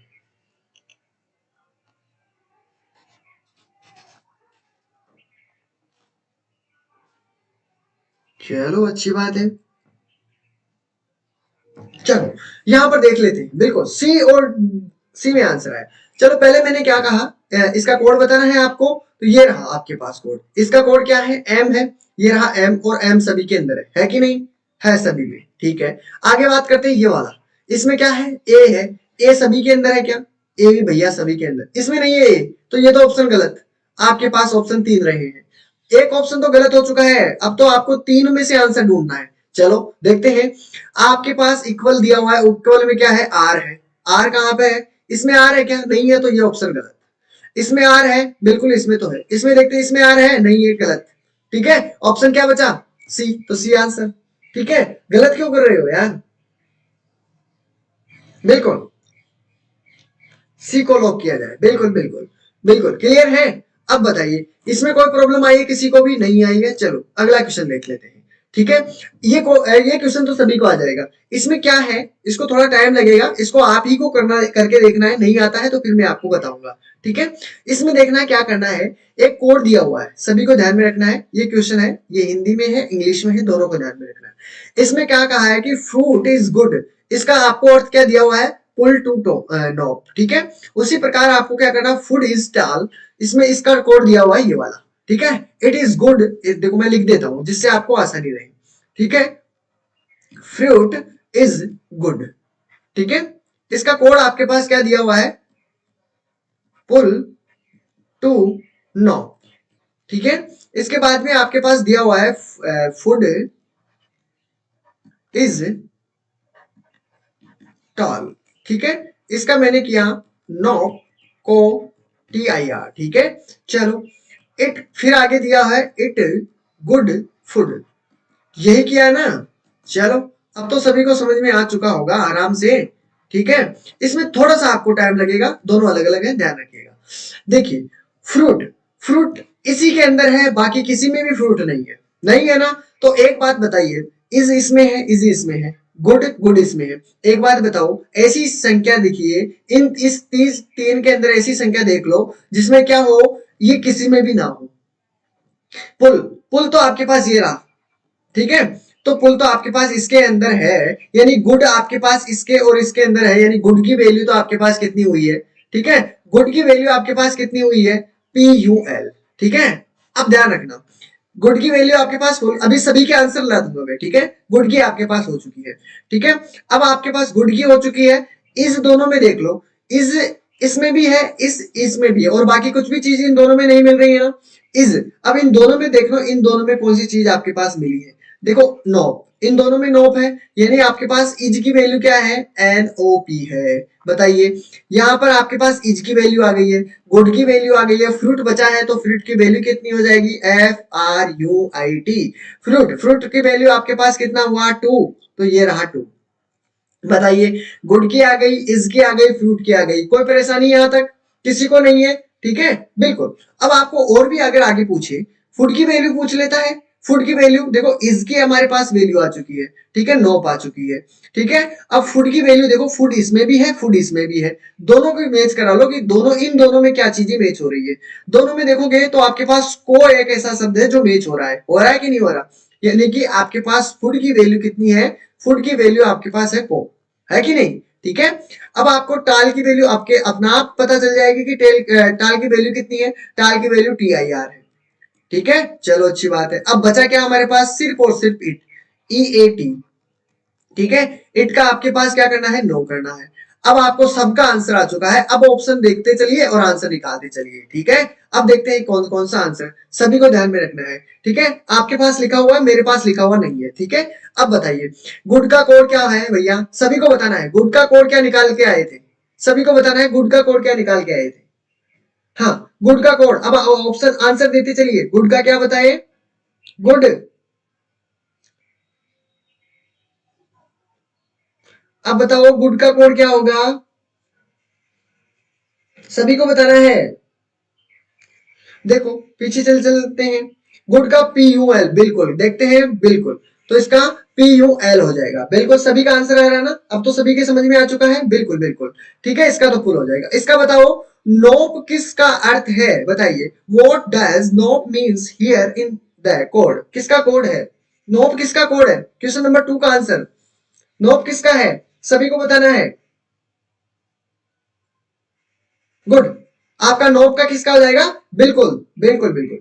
चलो, अच्छी बात है। चलो, यहां पर देख लेते हैं, बिल्कुल सी और सी में आंसर आया। चलो, पहले मैंने क्या कहा, इसका कोड बताना है आपको, तो ये रहा आपके पास कोड, इसका कोड क्या है, एम है, ये रहा एम, और एम सभी के अंदर है कि नहीं, है सभी में। ठीक है, आगे बात करते हैं ये वाला, इसमें क्या है, ए है, ए सभी के अंदर है क्या, ए भी भैया सभी के अंदर, इसमें नहीं है ए, तो ये तो ऑप्शन गलत, आपके पास ऑप्शन 3 रहे हैं, एक ऑप्शन तो गलत हो चुका है, अब तो आपको 3 में से आंसर ढूंढना है। चलो देखते हैं, आपके पास इक्वल दिया हुआ है, इक्वल में क्या है, आर है, आर कहां पे है, इसमें आर है क्या, नहीं है, तो ये ऑप्शन गलत। इसमें आर है, बिल्कुल इसमें तो है, इसमें देखते हैं इसमें आर है, नहीं है, गलत। ठीक है, ऑप्शन क्या बचा, सी, तो सी आंसर। ठीक है, गलत क्यों कर रहे हो यार, बिल्कुल सी को लॉक किया जाए, बिल्कुल बिल्कुल बिल्कुल, क्लियर है। अब बताइए इसमें कोई प्रॉब्लम आई है किसी को भी? नहीं आई है। चलो अगला क्वेश्चन देख लेते हैं। ठीक है, ये क्वेश्चन तो सभी को आ जाएगा। इसमें क्या है, इसको थोड़ा टाइम लगेगा, इसको आप ही को करके देखना है, नहीं आता है तो फिर मैं आपको बताऊंगा। ठीक है, इसमें देखना है क्या करना है, एक कोड दिया हुआ है, सभी को ध्यान में रखना है। ये क्वेश्चन है, ये हिंदी में है, इंग्लिश में है, दोनों को ध्यान में रखना है। इसमें क्या कहा है कि फ्रूट इज गुड, इसका आपको अर्थ क्या दिया हुआ है, पुल टू नॉप। ठीक है, उसी प्रकार आपको क्या करना, फूड इज टाल, इसमें इसका कोड दिया हुआ है ये वाला। ठीक है, इट इज गुड, देखो मैं लिख देता हूं जिससे आपको आसानी रहे। ठीक है, फ्रूट इज गुड। ठीक है, इसका कोड आपके पास क्या दिया हुआ है, पुल टू नो। ठीक है, इसके बाद में आपके पास दिया हुआ है फूड इज टॉल। ठीक है, इसका मैंने किया नो को TIR। ठीक है, चलो इट, फिर आगे दिया है इट गुड फूड, यही किया है ना। चलो अब तो सभी को समझ में आ चुका होगा आराम से। ठीक है, इसमें थोड़ा सा आपको टाइम लगेगा, दोनों अलग अलग है, ध्यान रखिएगा। देखिए फ्रूट, फ्रूट इसी के अंदर है, बाकी किसी में भी फ्रूट नहीं है, नहीं है ना। तो एक बात बताइए, इज इसमें है, इज इसमें है, गुड गुड इसमें है। एक बात बताओ, ऐसी संख्या दिखिए, इन इस 3 के अंदर ऐसी संख्या देख लो जिसमें क्या हो, ये किसी में भी ना हो। पुल, पुल तो आपके पास ये रहा। ठीक है, तो पुल तो आपके पास इसके अंदर है, यानी गुड आपके पास इसके और इसके अंदर है, यानी गुड की वैल्यू तो आपके पास कितनी हुई है। ठीक है, गुड की वैल्यू आपके पास कितनी हुई है, PUL। ठीक है, अब ध्यान रखना, गुड की वैल्यू आपके पास अभी सभी के आंसर ला दूंगा मैं। ठीक है, गुड की आपके पास हो चुकी है। ठीक है, अब आपके पास गुड की हो चुकी है, इस दोनों में देख लो, इस इसमें भी है, इसमें भी है, और बाकी कुछ भी चीज इन दोनों में नहीं मिल रही है ना, इज। अब इन दोनों में देख लो, इन दोनों में कौन सी चीज आपके पास मिली है, देखो नॉप, इन दोनों में नॉप है, यानी आपके पास इज की वैल्यू क्या है, NOP है। बताइए, यहां पर आपके पास इज की वैल्यू आ गई है, गुड की वैल्यू आ गई है, फ्रूट बचा है तो फ्रूट की वैल्यू कितनी हो जाएगी, FRUIT। फ्रूट, फ्रूट की वैल्यू आपके पास कितना हुआ, 2, तो ये रहा 2। बताइए, गुड की आ गई, इज की आ गई, फ्रूट की आ गई, कोई परेशानी यहां तक किसी को नहीं है। ठीक है, बिल्कुल। अब आपको और भी अगर आगे पूछे, फूड की वैल्यू पूछ लेता है, फूड की वैल्यू देखो, इज की हमारे पास वैल्यू आ चुकी है। ठीक है, 9 आ चुकी है। ठीक है, अब फूड की वैल्यू देखो, फूड इसमें भी है, फूड इसमें भी है, दोनों को मैच करा लो कि दोनों, इन दोनों में क्या चीजें मैच हो रही है। दोनों में देखोगे तो आपके पास को एक ऐसा शब्द है जो मैच हो रहा है कि नहीं हो रहा, यानी कि आपके पास फूड की वैल्यू कितनी है, फूड की वैल्यू आपके पास है कि नहीं। ठीक है, अब आपको टाल की वैल्यू आपके अपना आप पता चल जाएगी कि टाल की वैल्यू कितनी है, टाल की वैल्यू TIR है। ठीक है, चलो अच्छी बात है। अब बचा क्या हमारे पास, सिर्फ और सिर्फ इट, EAT। ठीक है, इट का आपके पास क्या करना है, नो करना है। अब आपको सबका आंसर आ चुका है, अब ऑप्शन देखते चलिए और आंसर निकालते चलिए। ठीक है, अब देखते हैं कौन कौन सा आंसर, सभी को ध्यान में रखना है। ठीक है, आपके पास लिखा हुआ है, मेरे पास लिखा हुआ नहीं है। ठीक है, अब बताइए गुड का कोड क्या है भैया, सभी को बताना है, गुड का कोड क्या निकाल के आए थे, सभी को बताना है गुड का कोड क्या निकाल के आए थे। हाँ, गुड का कोड, अब ऑप्शन आंसर देते चलिए, गुड का क्या बताए, गुड। अब बताओ गुड का कोड क्या होगा, सभी को बताना है। देखो पीछे चलते हैं, गुड का PUL, बिल्कुल देखते हैं, बिल्कुल, तो इसका PUL हो जाएगा। बिल्कुल सभी का आंसर आ रहा है ना, अब तो सभी के समझ में आ चुका है, बिल्कुल बिल्कुल। ठीक है, इसका तो फुल हो जाएगा। इसका बताओ नोप किसका अर्थ है, बताइए, what does nope means here in the code, किसका कोड है, नोप किसका कोड है, क्वेश्चन नंबर 2 का आंसर, नोप किसका है, सभी को बताना है। गुड, आपका नोप का किसका हो जाएगा, बिल्कुल बिल्कुल बिल्कुल,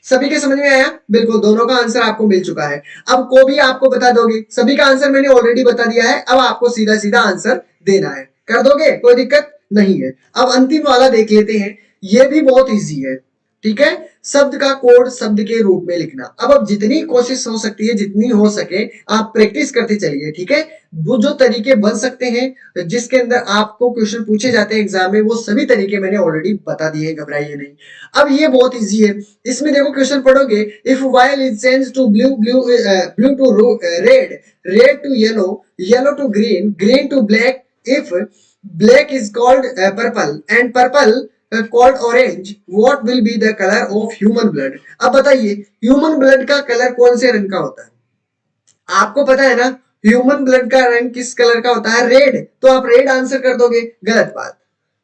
सभी के समझ में आया, बिल्कुल, दोनों का आंसर आपको मिल चुका है। अब को भी आपको बता दोगे, सभी का आंसर मैंने ऑलरेडी बता दिया है, अब आपको सीधा सीधा आंसर देना है, कर दोगे, कोई दिक्कत नहीं है। अब अंतिम वाला देख लेते हैं, ये भी बहुत इजी है। ठीक है, शब्द का कोड शब्द के रूप में लिखना। अब जितनी कोशिश हो सकती है, जितनी हो सके आप प्रैक्टिस करते चलिए। ठीक है, वो जो तरीके बन सकते हैं जिसके अंदर आपको क्वेश्चन पूछे जाते हैं एग्जाम में, वो सभी तरीके मैंने ऑलरेडी बता दिए, घबराइए नहीं। अब ये बहुत इजी है, इसमें देखो क्वेश्चन पढ़ोगे, if while is change to blue, blue to red, red to yellow, yellow to green, green to black, if black is called purple and purple called orange, what will be the colour of human blood. अब बताइए human blood का colour कौन से रंग का होता है? आपको पता है ना ह्यूमन ब्लड का रंग किस कलर का होता है? रेड। तो आप रेड आंसर कर दोगे? गलत बात,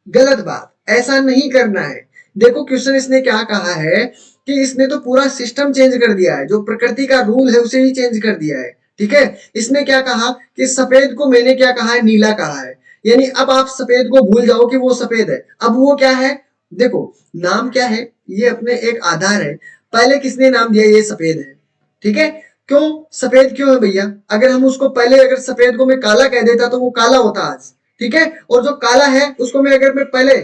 गलत बात, ऐसा नहीं करना है। देखो क्वेश्चन इसने क्या कहा है कि इसने तो पूरा सिस्टम चेंज कर दिया है, जो प्रकृति का रूल है उसे ही चेंज कर दिया है। ठीक है, इसने क्या कहा कि सफेद को मैंने क्या कहा है? नीला कहा है। यानी अब आप सफेद को भूल जाओ कि वो सफेद है। अब वो क्या है? देखो नाम क्या है, ये अपने एक आधार है। पहले किसने नाम दिया? ये सफेद है। ठीक है, क्यों सफेद क्यों है भैया? अगर हम उसको पहले अगर सफेद को मैं काला कह देता तो वो काला होता आज। ठीक है, और जो काला है उसको मैं अगर मैं पहले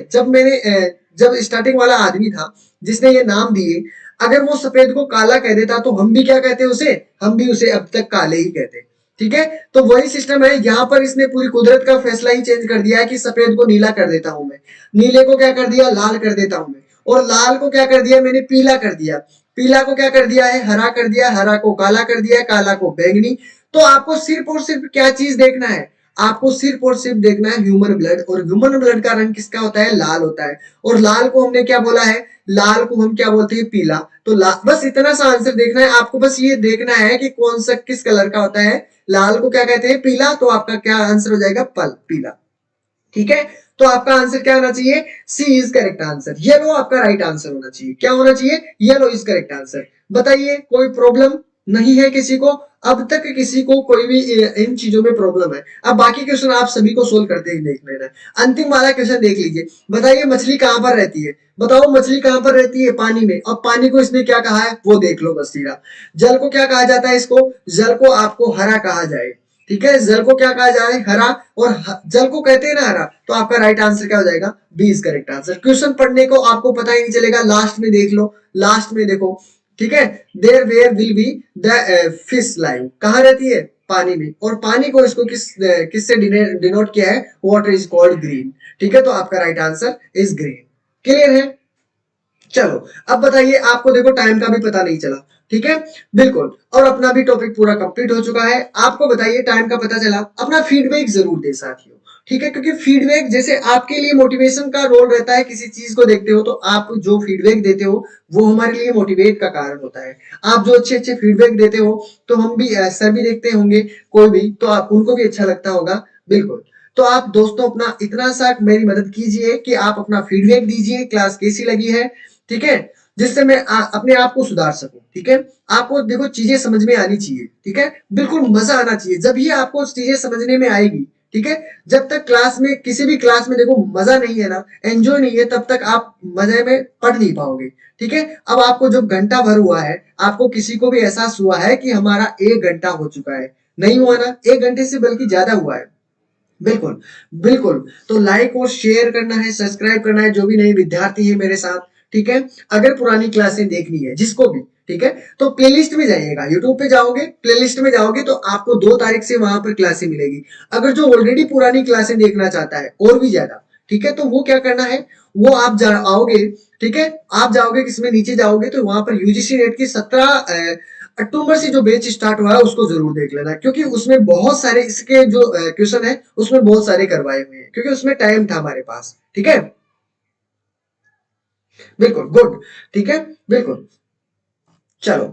जब स्टार्टिंग वाला आदमी था जिसने ये नाम दिए, अगर वो सफेद को काला कह देता तो हम भी क्या कहते उसे? हम भी उसे अब तक काले ही कहते। ठीक है, तो वही सिस्टम है यहाँ पर। इसने पूरी कुदरत का फैसला ही चेंज कर दिया है कि सफेद को नीला कर देता हूं मैं, नीले को क्या कर दिया? लाल कर देता हूं मैं, और लाल को क्या कर दिया मैंने? पीला कर दिया, पीला को क्या कर दिया है? हरा कर दिया, हरा को काला कर दिया, काला को बैंगनी। तो आपको सिर्फ और सिर्फ क्या चीज देखना है? आपको सिर्फ और सिर्फ देखना है ह्यूमन ब्लड, और ह्यूमन ब्लड का रंग किसका होता है? लाल होता है। और लाल को हमने क्या बोला है? लाल को हम क्या बोलते हैं? पीला। तो बस इतना सा आंसर देखना है आपको, बस ये देखना है कि कौन सा किस कलर का होता है। लाल को क्या कहते हैं? पीला। तो आपका क्या आंसर हो जाएगा? पीला। ठीक है, तो आपका आंसर क्या होना चाहिए? सी इज करेक्ट आंसर। येलो आपका राइट आंसर होना चाहिए। क्या होना चाहिए? Yellow is correct answer. बताइए कोई प्रॉब्लम नहीं है किसी को? अब तक किसी को कोई भी इन चीजों में प्रॉब्लम है? अब बाकी क्वेश्चन आप सभी को सोल्व करते ही देख लेना। अंतिम वाला क्वेश्चन देख लीजिए। बताइए मछली कहां पर रहती है? बताओ मछली कहां पर रहती है? पानी में। अब पानी को इसने क्या कहा है वो देख लो बस सीधा। जल को क्या कहा जाता है? इसको जल को आपको हरा कहा जाए। ठीक है, जल को क्या कहा जाए? हरा। और जल को कहते हैं ना हरा। तो आपका राइट आंसर क्या हो जाएगा? B is correct answer. Question पढ़ने को आपको पता ही नहीं चलेगा, लास्ट में देख लो, लास्ट में देखो। ठीक है, there where will be the fish live. कहां रहती है? पानी में। और पानी को इसको किससे डिनोट किया है? Water is called green. ठीक है, तो आपका right answer is green. Clear है? चलो अब बताइए, आपको देखो टाइम का भी पता नहीं चला। ठीक है, बिल्कुल, और अपना भी टॉपिक पूरा कंप्लीट हो चुका है। आपको बताइए टाइम का पता चला। अपना फीडबैक जरूर दे साथियों। ठीक है, क्योंकि फीडबैक जैसे आपके लिए मोटिवेशन का रोल रहता है, किसी चीज को देखते हो तो आप जो फीडबैक देते हो वो हमारे लिए मोटिवेट का कारण होता है। आप जो अच्छे अच्छे फीडबैक देते हो तो हम भी, सर भी देखते होंगे कोई भी, तो आप उनको भी अच्छा लगता होगा। बिल्कुल, तो आप दोस्तों अपना इतना सा मेरी मदद कीजिए कि आप अपना फीडबैक दीजिए, क्लास कैसी लगी है। ठीक है, जिससे मैं अपने आप को सुधार सकूं। ठीक है, आपको देखो चीजें समझ में आनी चाहिए। ठीक है, बिल्कुल मजा आना चाहिए, जब ही आपको चीजें समझने में आएगी। ठीक है, जब तक क्लास में, किसी भी क्लास में देखो मजा नहीं है ना, एंजॉय नहीं है, तब तक आप मजे में पढ़ नहीं पाओगे। ठीक है, अब आपको जो घंटा भर हुआ है, आपको किसी को भी एहसास हुआ है कि हमारा 1 घंटा हो चुका है? नहीं हुआ ना? 1 घंटे से बल्कि ज्यादा हुआ है। बिल्कुल, बिल्कुल। तो लाइक और शेयर करना है, सब्सक्राइब करना है, जो भी नए विद्यार्थी है मेरे साथ। ठीक है, अगर पुरानी क्लासें देखनी है जिसको भी, ठीक है, तो प्लेलिस्ट में जाइएगा, यूट्यूब पे जाओगे, प्लेलिस्ट में जाओगे तो आपको 2 तारीख से वहां पर क्लासें मिलेगी। अगर जो ऑलरेडी पुरानी क्लासें देखना चाहता है और भी ज्यादा, ठीक है, तो वो क्या करना है, वो आप आओगे। ठीक है, आप जाओगे किसमें? नीचे जाओगे तो वहां पर यूजीसी नेट की 17 अक्टूबर से जो बैच स्टार्ट हुआ है उसको जरूर देख लेना, क्योंकि उसमें बहुत सारे इसके जो क्वेश्चन है उसमें बहुत सारे करवाए हुए हैं, क्योंकि उसमें टाइम था हमारे पास। ठीक है, बिल्कुल गुड। ठीक है, बिल्कुल। चलो,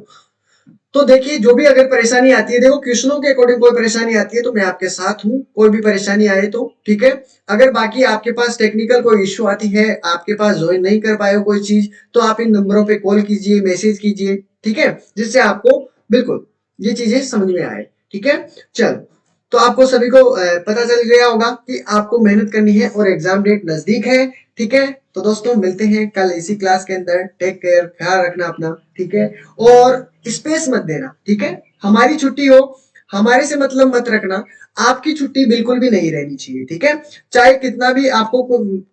तो देखिए जो भी अगर परेशानी आती है, देखो क्वेश्चनों के अकॉर्डिंग कोई परेशानी आती है तो मैं आपके साथ हूं, कोई भी परेशानी आए तो। ठीक है, अगर बाकी आपके पास टेक्निकल कोई इश्यू आती है, आपके पास ज्वाइन नहीं कर पाए हो कोई चीज, तो आप इन नंबरों पे कॉल कीजिए, मैसेज कीजिए। ठीक है, जिससे आपको बिल्कुल ये चीजें समझ में आए। ठीक है, चलो, तो आपको सभी को पता चल गया होगा कि आपको मेहनत करनी है और एग्जाम डेट नजदीक है। ठीक है, तो दोस्तों मिलते हैं कल इसी क्लास के अंदर। टेक केयर, ख्याल रखना अपना। ठीक है, और स्पेस मत देना। ठीक है, हमारी छुट्टी हो, हमारे से मतलब मत रखना, आपकी छुट्टी बिल्कुल भी नहीं रहनी चाहिए। ठीक है, चाहे कितना भी आपको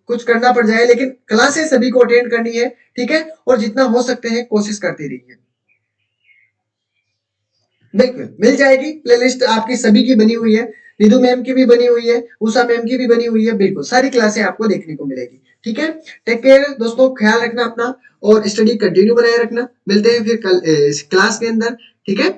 कुछ करना पड़ जाए, लेकिन क्लासेस सभी को अटेंड करनी है। ठीक है, और जितना हो सकते हैं कोशिश करते रहिए। बिल्कुल मिल जाएगी, प्लेलिस्ट आपकी सभी की बनी हुई है, निधु मैम की भी बनी हुई है, उषा मैम की भी बनी हुई है। बिल्कुल सारी क्लासें आपको देखने को मिलेगी। ठीक है, टेक केयर दोस्तों, ख्याल रखना अपना और स्टडी कंटिन्यू बनाए रखना। मिलते हैं फिर कल क्लास के अंदर। ठीक है।